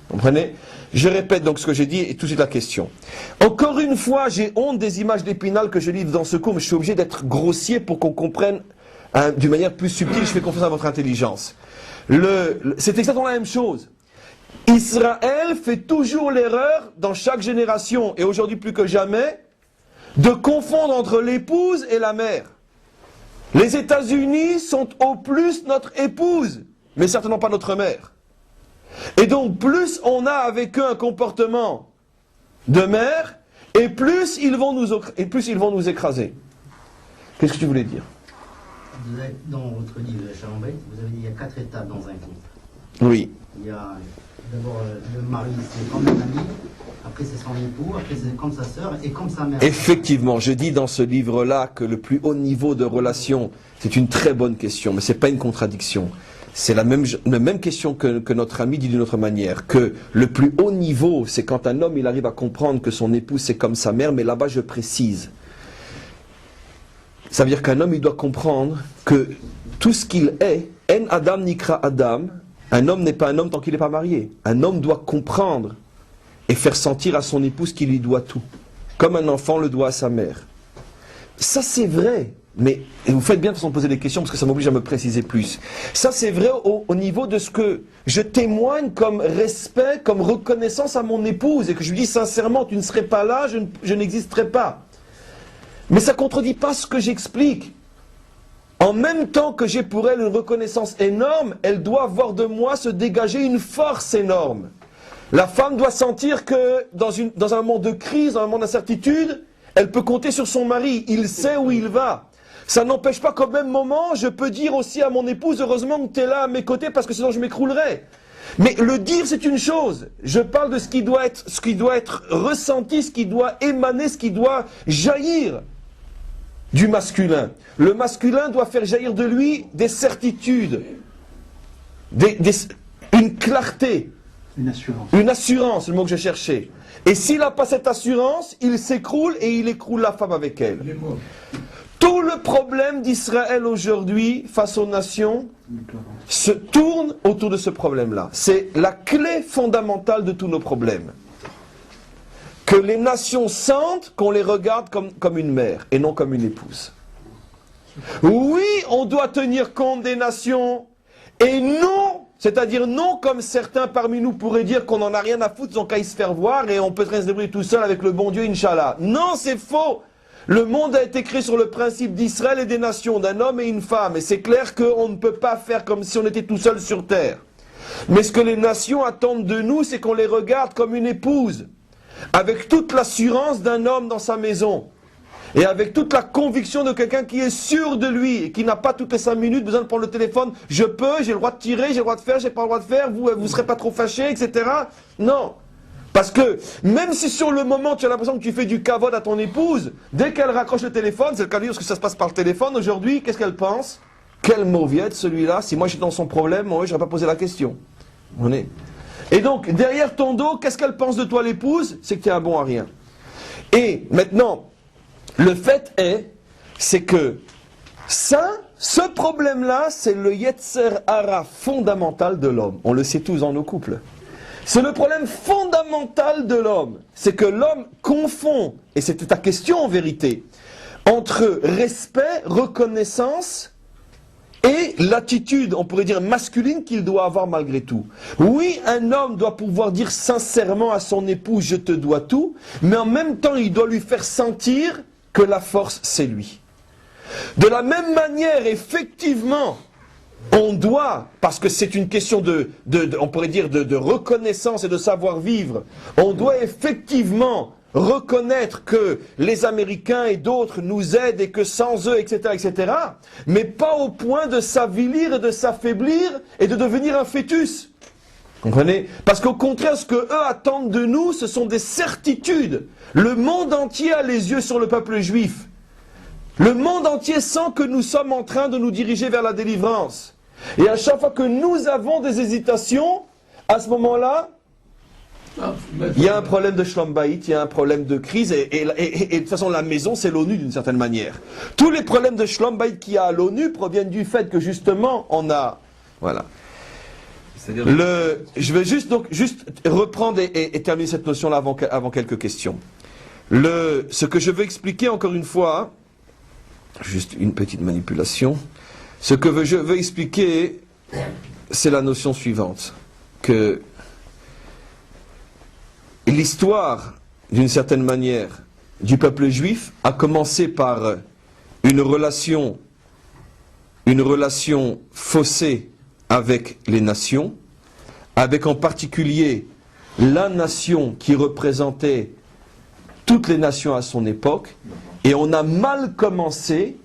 Vous comprenez? Je répète donc ce que j'ai dit et tout de suite la question. Encore une fois, j'ai honte des images d'Épinal que je livre dans ce cours, mais je suis obligé d'être grossier pour qu'on comprenne d'une manière plus subtile. Je fais confiance à votre intelligence. C'est exactement la même chose. Israël fait toujours l'erreur dans chaque génération, et aujourd'hui plus que jamais, de confondre entre l'épouse et la mère. Les États-Unis sont au plus notre épouse, mais certainement pas notre mère. Et donc plus on a avec eux un comportement de mère, et plus ils vont nous écraser. Qu'est-ce que tu voulais dire? Vous avez, dans votre livre Shalom Bayit, vous avez dit qu'il y a 4 étapes dans un couple. Oui. Il y a d'abord le mari, c'est comme un ami, après c'est son époux, après c'est comme sa sœur et comme sa mère. Effectivement, je dis dans ce livre-là que le plus haut niveau de relation, c'est une très bonne question, mais ce n'est pas une contradiction. C'est la même question que notre ami dit d'une autre manière, que le plus haut niveau, c'est quand un homme il arrive à comprendre que son épouse c'est comme sa mère, mais là-bas je précise. Ça veut dire qu'un homme il doit comprendre que tout ce qu'il est, en Adam nikra Adam, un homme n'est pas un homme tant qu'il n'est pas marié. Un homme doit comprendre et faire sentir à son épouse qu'il lui doit tout, comme un enfant le doit à sa mère. Ça c'est vrai. Mais et vous faites bien de façon poser des questions parce que ça m'oblige à me préciser plus. Ça c'est vrai au niveau de ce que je témoigne comme respect, comme reconnaissance à mon épouse et que je lui dis sincèrement tu ne serais pas là, je n'existerais pas. Mais ça ne contredit pas ce que j'explique. En même temps que j'ai pour elle une reconnaissance énorme, elle doit voir de moi se dégager une force énorme. La femme doit sentir que dans un moment de crise, dans un moment d'incertitude, elle peut compter sur son mari, il sait où il va. Ça n'empêche pas qu'au même moment, je peux dire aussi à mon épouse, heureusement que tu es là à mes côtés parce que sinon je m'écroulerais. Mais le dire c'est une chose, je parle de ce qui doit être ressenti, ce qui doit émaner, ce qui doit jaillir du masculin. Le masculin doit faire jaillir de lui des certitudes, une clarté. Une assurance. Une assurance, le mot que je cherchais. Et s'il n'a pas cette assurance, il s'écroule et il écroule la femme avec elle. Tout le problème d'Israël aujourd'hui, face aux nations, se tourne autour de ce problème-là. C'est la clé fondamentale de tous nos problèmes. Que les nations sentent qu'on les regarde comme une mère et non comme une épouse. Oui, on doit tenir compte des nations et non, c'est-à-dire non comme certains parmi nous pourraient dire qu'on n'en a rien à foutre, ils ont qu'à y se faire voir et on peut se débrouiller tout seul avec le bon Dieu, Inch'Allah. Non, c'est faux. Le monde a été créé sur le principe d'Israël et des nations, d'un homme et une femme. Et c'est clair qu'on ne peut pas faire comme si on était tout seul sur terre. Mais ce que les nations attendent de nous, c'est qu'on les regarde comme une épouse, avec toute l'assurance d'un homme dans sa maison, et avec toute la conviction de quelqu'un qui est sûr de lui, et qui n'a pas toutes les 5 minutes besoin de prendre le téléphone. Je peux, j'ai le droit de tirer, j'ai le droit de faire, j'ai pas le droit de faire, vous ne serez pas trop fâchés, etc. Non. Parce que, même si sur le moment tu as l'impression que tu fais du kavod à ton épouse, dès qu'elle raccroche le téléphone, c'est le cas de dire parce que ça se passe par le téléphone aujourd'hui, qu'est-ce qu'elle pense? Quel mauviette celui-là, si moi j'étais dans son problème, moi je n'aurais pas posé la question. On est. Et donc, derrière ton dos, qu'est-ce qu'elle pense de toi l'épouse? C'est que tu es un bon à rien. Et maintenant, le fait c'est que ce problème-là, c'est le Yetzer Hara fondamental de l'homme. On le sait tous dans nos couples. C'est le problème fondamental de l'homme. C'est que l'homme confond, et c'était ta question en vérité, entre respect, reconnaissance et l'attitude, on pourrait dire masculine, qu'il doit avoir malgré tout. Oui, un homme doit pouvoir dire sincèrement à son épouse « je te dois tout », mais en même temps, il doit lui faire sentir que la force, c'est lui. De la même manière, effectivement, on doit, parce que c'est une question on pourrait dire de reconnaissance et de savoir-vivre, on doit effectivement reconnaître que les Américains et d'autres nous aident et que sans eux, etc., etc., mais pas au point de s'avilir et de s'affaiblir et de devenir un fœtus. Comprenez? Parce qu'au contraire, ce que eux attendent de nous, ce sont des certitudes. Le monde entier a les yeux sur le peuple juif. Le monde entier sent que nous sommes en train de nous diriger vers la délivrance. Et à chaque fois que nous avons des hésitations, à ce moment-là, Il y a un problème de Shlom Bayit, il y a un problème de crise, et de toute façon la maison c'est l'ONU d'une certaine manière. Tous les problèmes de Shlom Bayit qu'il y a à l'ONU proviennent du fait que justement on a... Voilà. Je vais juste reprendre et terminer cette notion-là avant quelques questions. Ce que je veux expliquer encore une fois, juste une petite manipulation, ce que je veux expliquer, c'est la notion suivante, que l'histoire, d'une certaine manière, du peuple juif a commencé par une relation faussée avec les nations, avec en particulier la nation qui représentait toutes les nations à son époque, et on a mal commencé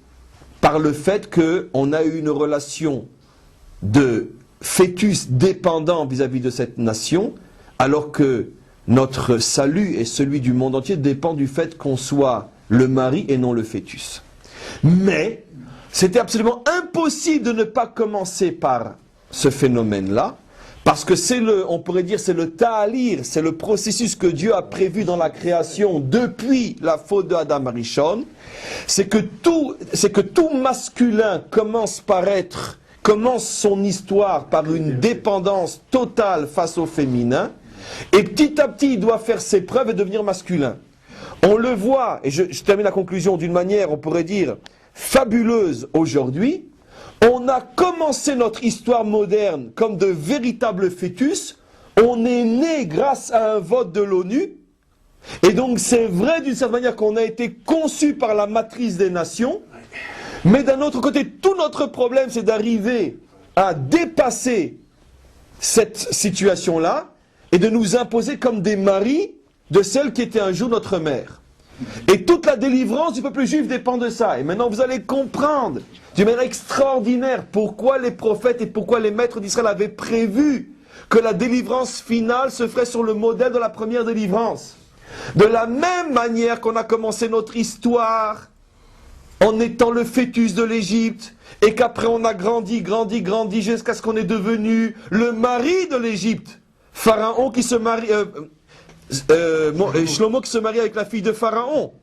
par le fait qu'on a eu une relation de fœtus dépendant vis-à-vis de cette nation, alors que notre salut et celui du monde entier dépend du fait qu'on soit le mari et non le fœtus. Mais c'était absolument impossible de ne pas commencer par ce phénomène-là, parce que on pourrait dire, c'est le ta'alir, c'est le processus que Dieu a prévu dans la création depuis la faute de Adam Arishon. C'est que tout masculin commence son histoire par une dépendance totale face au féminin, et petit à petit il doit faire ses preuves et devenir masculin. On le voit, et je termine la conclusion d'une manière, on pourrait dire, fabuleuse aujourd'hui. On a commencé notre histoire moderne comme de véritables fœtus. On est né grâce à un vote de l'ONU. Et donc c'est vrai d'une certaine manière qu'on a été conçu par la matrice des nations. Mais d'un autre côté, tout notre problème, c'est d'arriver à dépasser cette situation-là et de nous imposer comme des maris de celle qui était un jour notre mère. Et toute la délivrance du peuple juif dépend de ça. Et maintenant vous allez comprendre d'une manière extraordinaire pourquoi les prophètes et pourquoi les maîtres d'Israël avaient prévu que la délivrance finale se ferait sur le modèle de la première délivrance. De la même manière qu'on a commencé notre histoire en étant le fœtus de l'Égypte, et qu'après on a grandi jusqu'à ce qu'on est devenu le mari de l'Égypte. Pharaon qui se marie... Shlomo qui se marie avec la fille de Pharaon.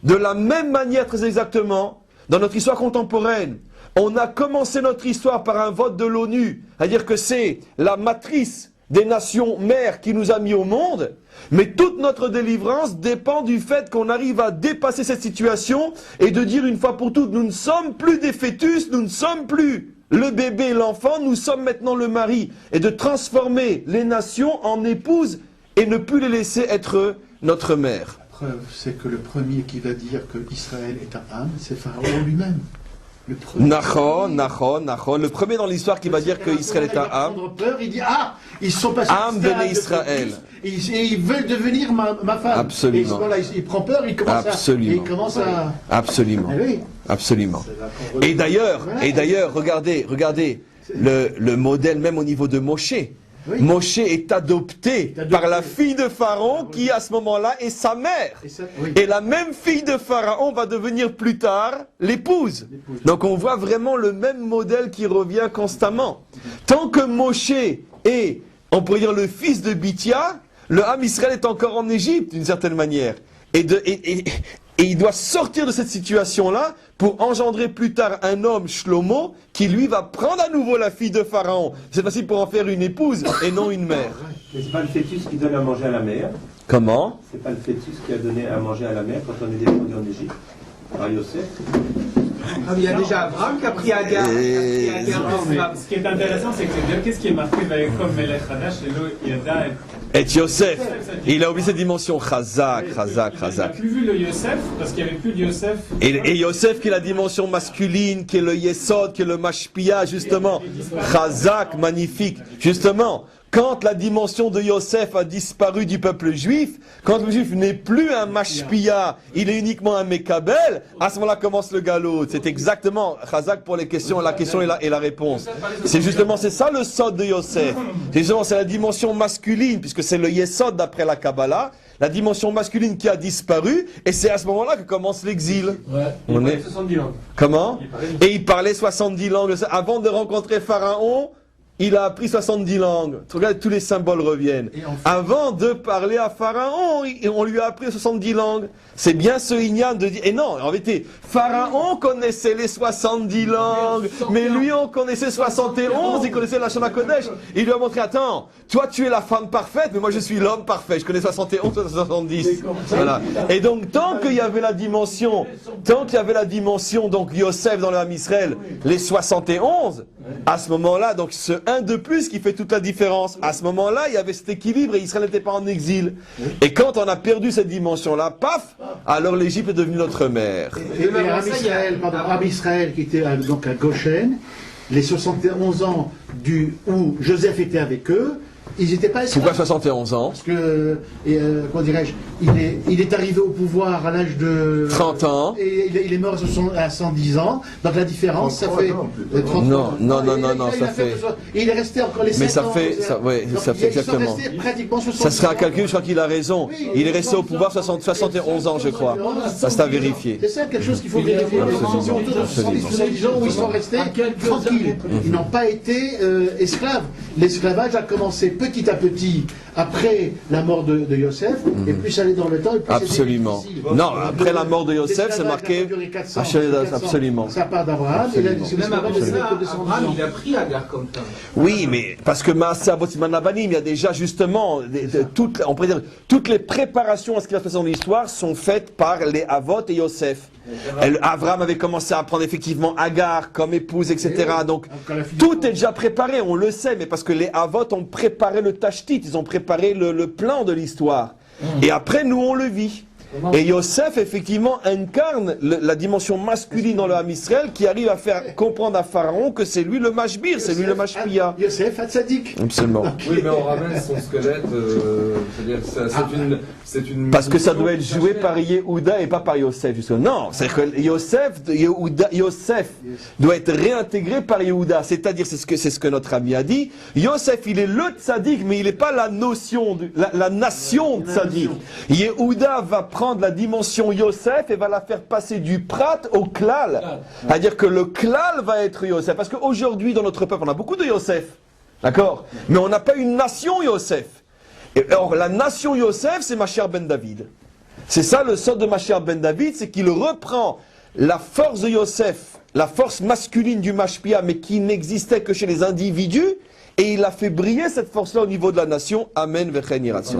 De la même manière, très exactement, dans notre histoire contemporaine, on a commencé notre histoire par un vote de l'ONU, c'est-à-dire que c'est la matrice des nations mères qui nous a mis au monde, mais toute notre délivrance dépend du fait qu'on arrive à dépasser cette situation et de dire une fois pour toutes, nous ne sommes plus des fœtus, nous ne sommes plus le bébé, l'enfant, nous sommes maintenant le mari, et de transformer les nations en épouses et ne plus les laisser être notre mère. La preuve, c'est que le premier qui va dire que Israël est un âme, c'est Pharaon lui-même. Nachon. Le premier dans l'histoire qui va dire que Israël est un âme. Il dit, ils sont passés âme béné Israël. Et ils veulent devenir ma femme. Absolument. Et il prend peur, il commence à... Absolument. Oui. Absolument. Et d'ailleurs, regardez le modèle même au niveau de Moshe. Oui. Moshe est adopté par la fille de Pharaon qui à ce moment-là est sa mère. Et la même fille de Pharaon va devenir plus tard l'épouse. Donc on voit vraiment le même modèle qui revient constamment. Tant que Moshe est, on pourrait dire, le fils de Bithia, le Ham Israël est encore en Égypte d'une certaine manière. Et il doit sortir de cette situation-là pour engendrer plus tard un homme, Shlomo, qui lui va prendre à nouveau la fille de Pharaon. C'est facile pour en faire une épouse et non une mère. Mais c'est pas le fœtus qui donne à manger à la mère. Comment? C'est pas le fœtus qui a donné à manger à la mère quand on est descendu en Égypte. Par Yosef. Il y a déjà Abraham qui a pris Agar. Ce qui est intéressant, c'est que qu'est-ce qui est marqué comme Melech Hadash et Lo Yada et Yosef, il a oublié cette dimension. Chazak. Il n'a plus vu le Yosef parce qu'il n'y avait plus de Yosef. Et Yosef qui est la dimension masculine, qui est le Yesod, qui est le Mashpia, justement. Chazak, magnifique. Justement, quand la dimension de Yosef a disparu du peuple juif, quand le juif n'est plus un Mashpia, il est uniquement un Mekabel, à ce moment-là commence le galop. C'est exactement Chazak pour les questions, la question et la réponse. C'est ça le Sod de Yosef. C'est la dimension masculine, puisque c'est le Yesod d'après la Kabbalah, la dimension masculine qui a disparu, et c'est à ce moment-là que commence l'exil. Il parlait 70 langues. Comment? Et il parlait 70 langues. Avant de rencontrer Pharaon, il a appris 70 langues. Tu regardes, tous les symboles reviennent. Et en fait- Avant de parler à Pharaon, on lui a appris 70 langues. C'est bien ce ignan de dire. Et non, en vérité, Pharaon connaissait les 70 langues, mais lui, on connaissait 71, il connaissait la Shana Kodesh. Il lui a montré, attends, toi, tu es la femme parfaite, mais moi, je suis l'homme parfait. Je connais 71, 70. Voilà. Et donc, tant qu'il y avait la dimension, donc Yosef dans le Ham Israël, les 71, à ce moment-là, donc ce 1 de plus qui fait toute la différence. À ce moment-là, il y avait cet équilibre et Israël n'était pas en exil. Et quand on a perdu cette dimension-là, paf, alors l'Égypte est devenue notre mère. Et Rabbi Israël, qui était donc à Goshen, les 71 ans où Joseph était avec eux, ils n'étaient pas esclaves. Pourquoi 71 ans? Parce que, comment dirais-je, il est arrivé au pouvoir à l'âge de 30 ans. Et il est mort à 110 ans. Donc la différence, ça fait 30 Non, ans. non, non, Et non, il non, a ça fait fait. Et il est resté encore les 7 Mais ça ans. fait, ça fait exactement. Ils sont restés pratiquement 70 Ça sera un ans. calcul, je crois qu'il a raison. Oui, Il est resté au 70 pouvoir ans. 71 ans, je crois. Ça, c'est à vérifier. C'est ça quelque chose qu'il faut vérifier. Absolument. C'est autour de 70 ans où ils sont restés tranquilles. Ils n'ont pas été esclaves. L'esclavage a commencé petit à petit après la mort de Yosef, et plus ça allait dans le temps, et plus c'était Absolument. difficile. Non, après la mort de Yosef, c'est L'esclavage marqué. a duré 400, Absolument. Ça part d'Abraham, et Absolument. c'est Même avant l'esclavage ça, de son Abraham, il a pris Agar comme femme. Oui, mais parce que Maaseh Avot Siman Abanim, il y a déjà justement on pourrait dire, toutes les préparations à ce qui va se passer dans l'histoire sont faites par les Avot et Yosef. Abraham avait commencé à prendre effectivement Agar comme épouse, etc. Donc tout est déjà préparé, on le sait, mais parce que les Avot ont préparé le tashtit, ils ont préparé le plan de l'histoire. Et après, nous, on le vit. Et Yosef, effectivement, incarne la dimension masculine dans le Ham Israël qui arrive à faire comprendre à Pharaon que c'est lui le Mashbir, c'est lui le Mashpia. Yosef Hatzadik. Absolument. Oui, mais on ramène son squelette, c'est-à-dire c'est une... Parce que ça doit être joué par Yehuda et pas par Yosef, justement. Non, c'est-à-dire que Yosef doit être réintégré par Yehuda. C'est-à-dire, c'est ce que notre ami a dit. Yosef, il est le tzaddik, mais il n'est pas la notion, la nation tzaddik. Yehuda va prendre la dimension Yosef et va la faire passer du prat au klal. C'est-à-dire que le klal va être Yosef. Parce qu'aujourd'hui, dans notre peuple, on a beaucoup de Yosef. D'accord? Mais on n'a pas une nation Yosef. Et or, la nation Yosef, c'est Mashiach ben David. C'est ça le sort de Mashiach ben David, c'est qu'il reprend la force de Yosef, la force masculine du Mashpia, mais qui n'existait que chez les individus, et il a fait briller cette force-là au niveau de la nation. Amen, v'chen yiratzon.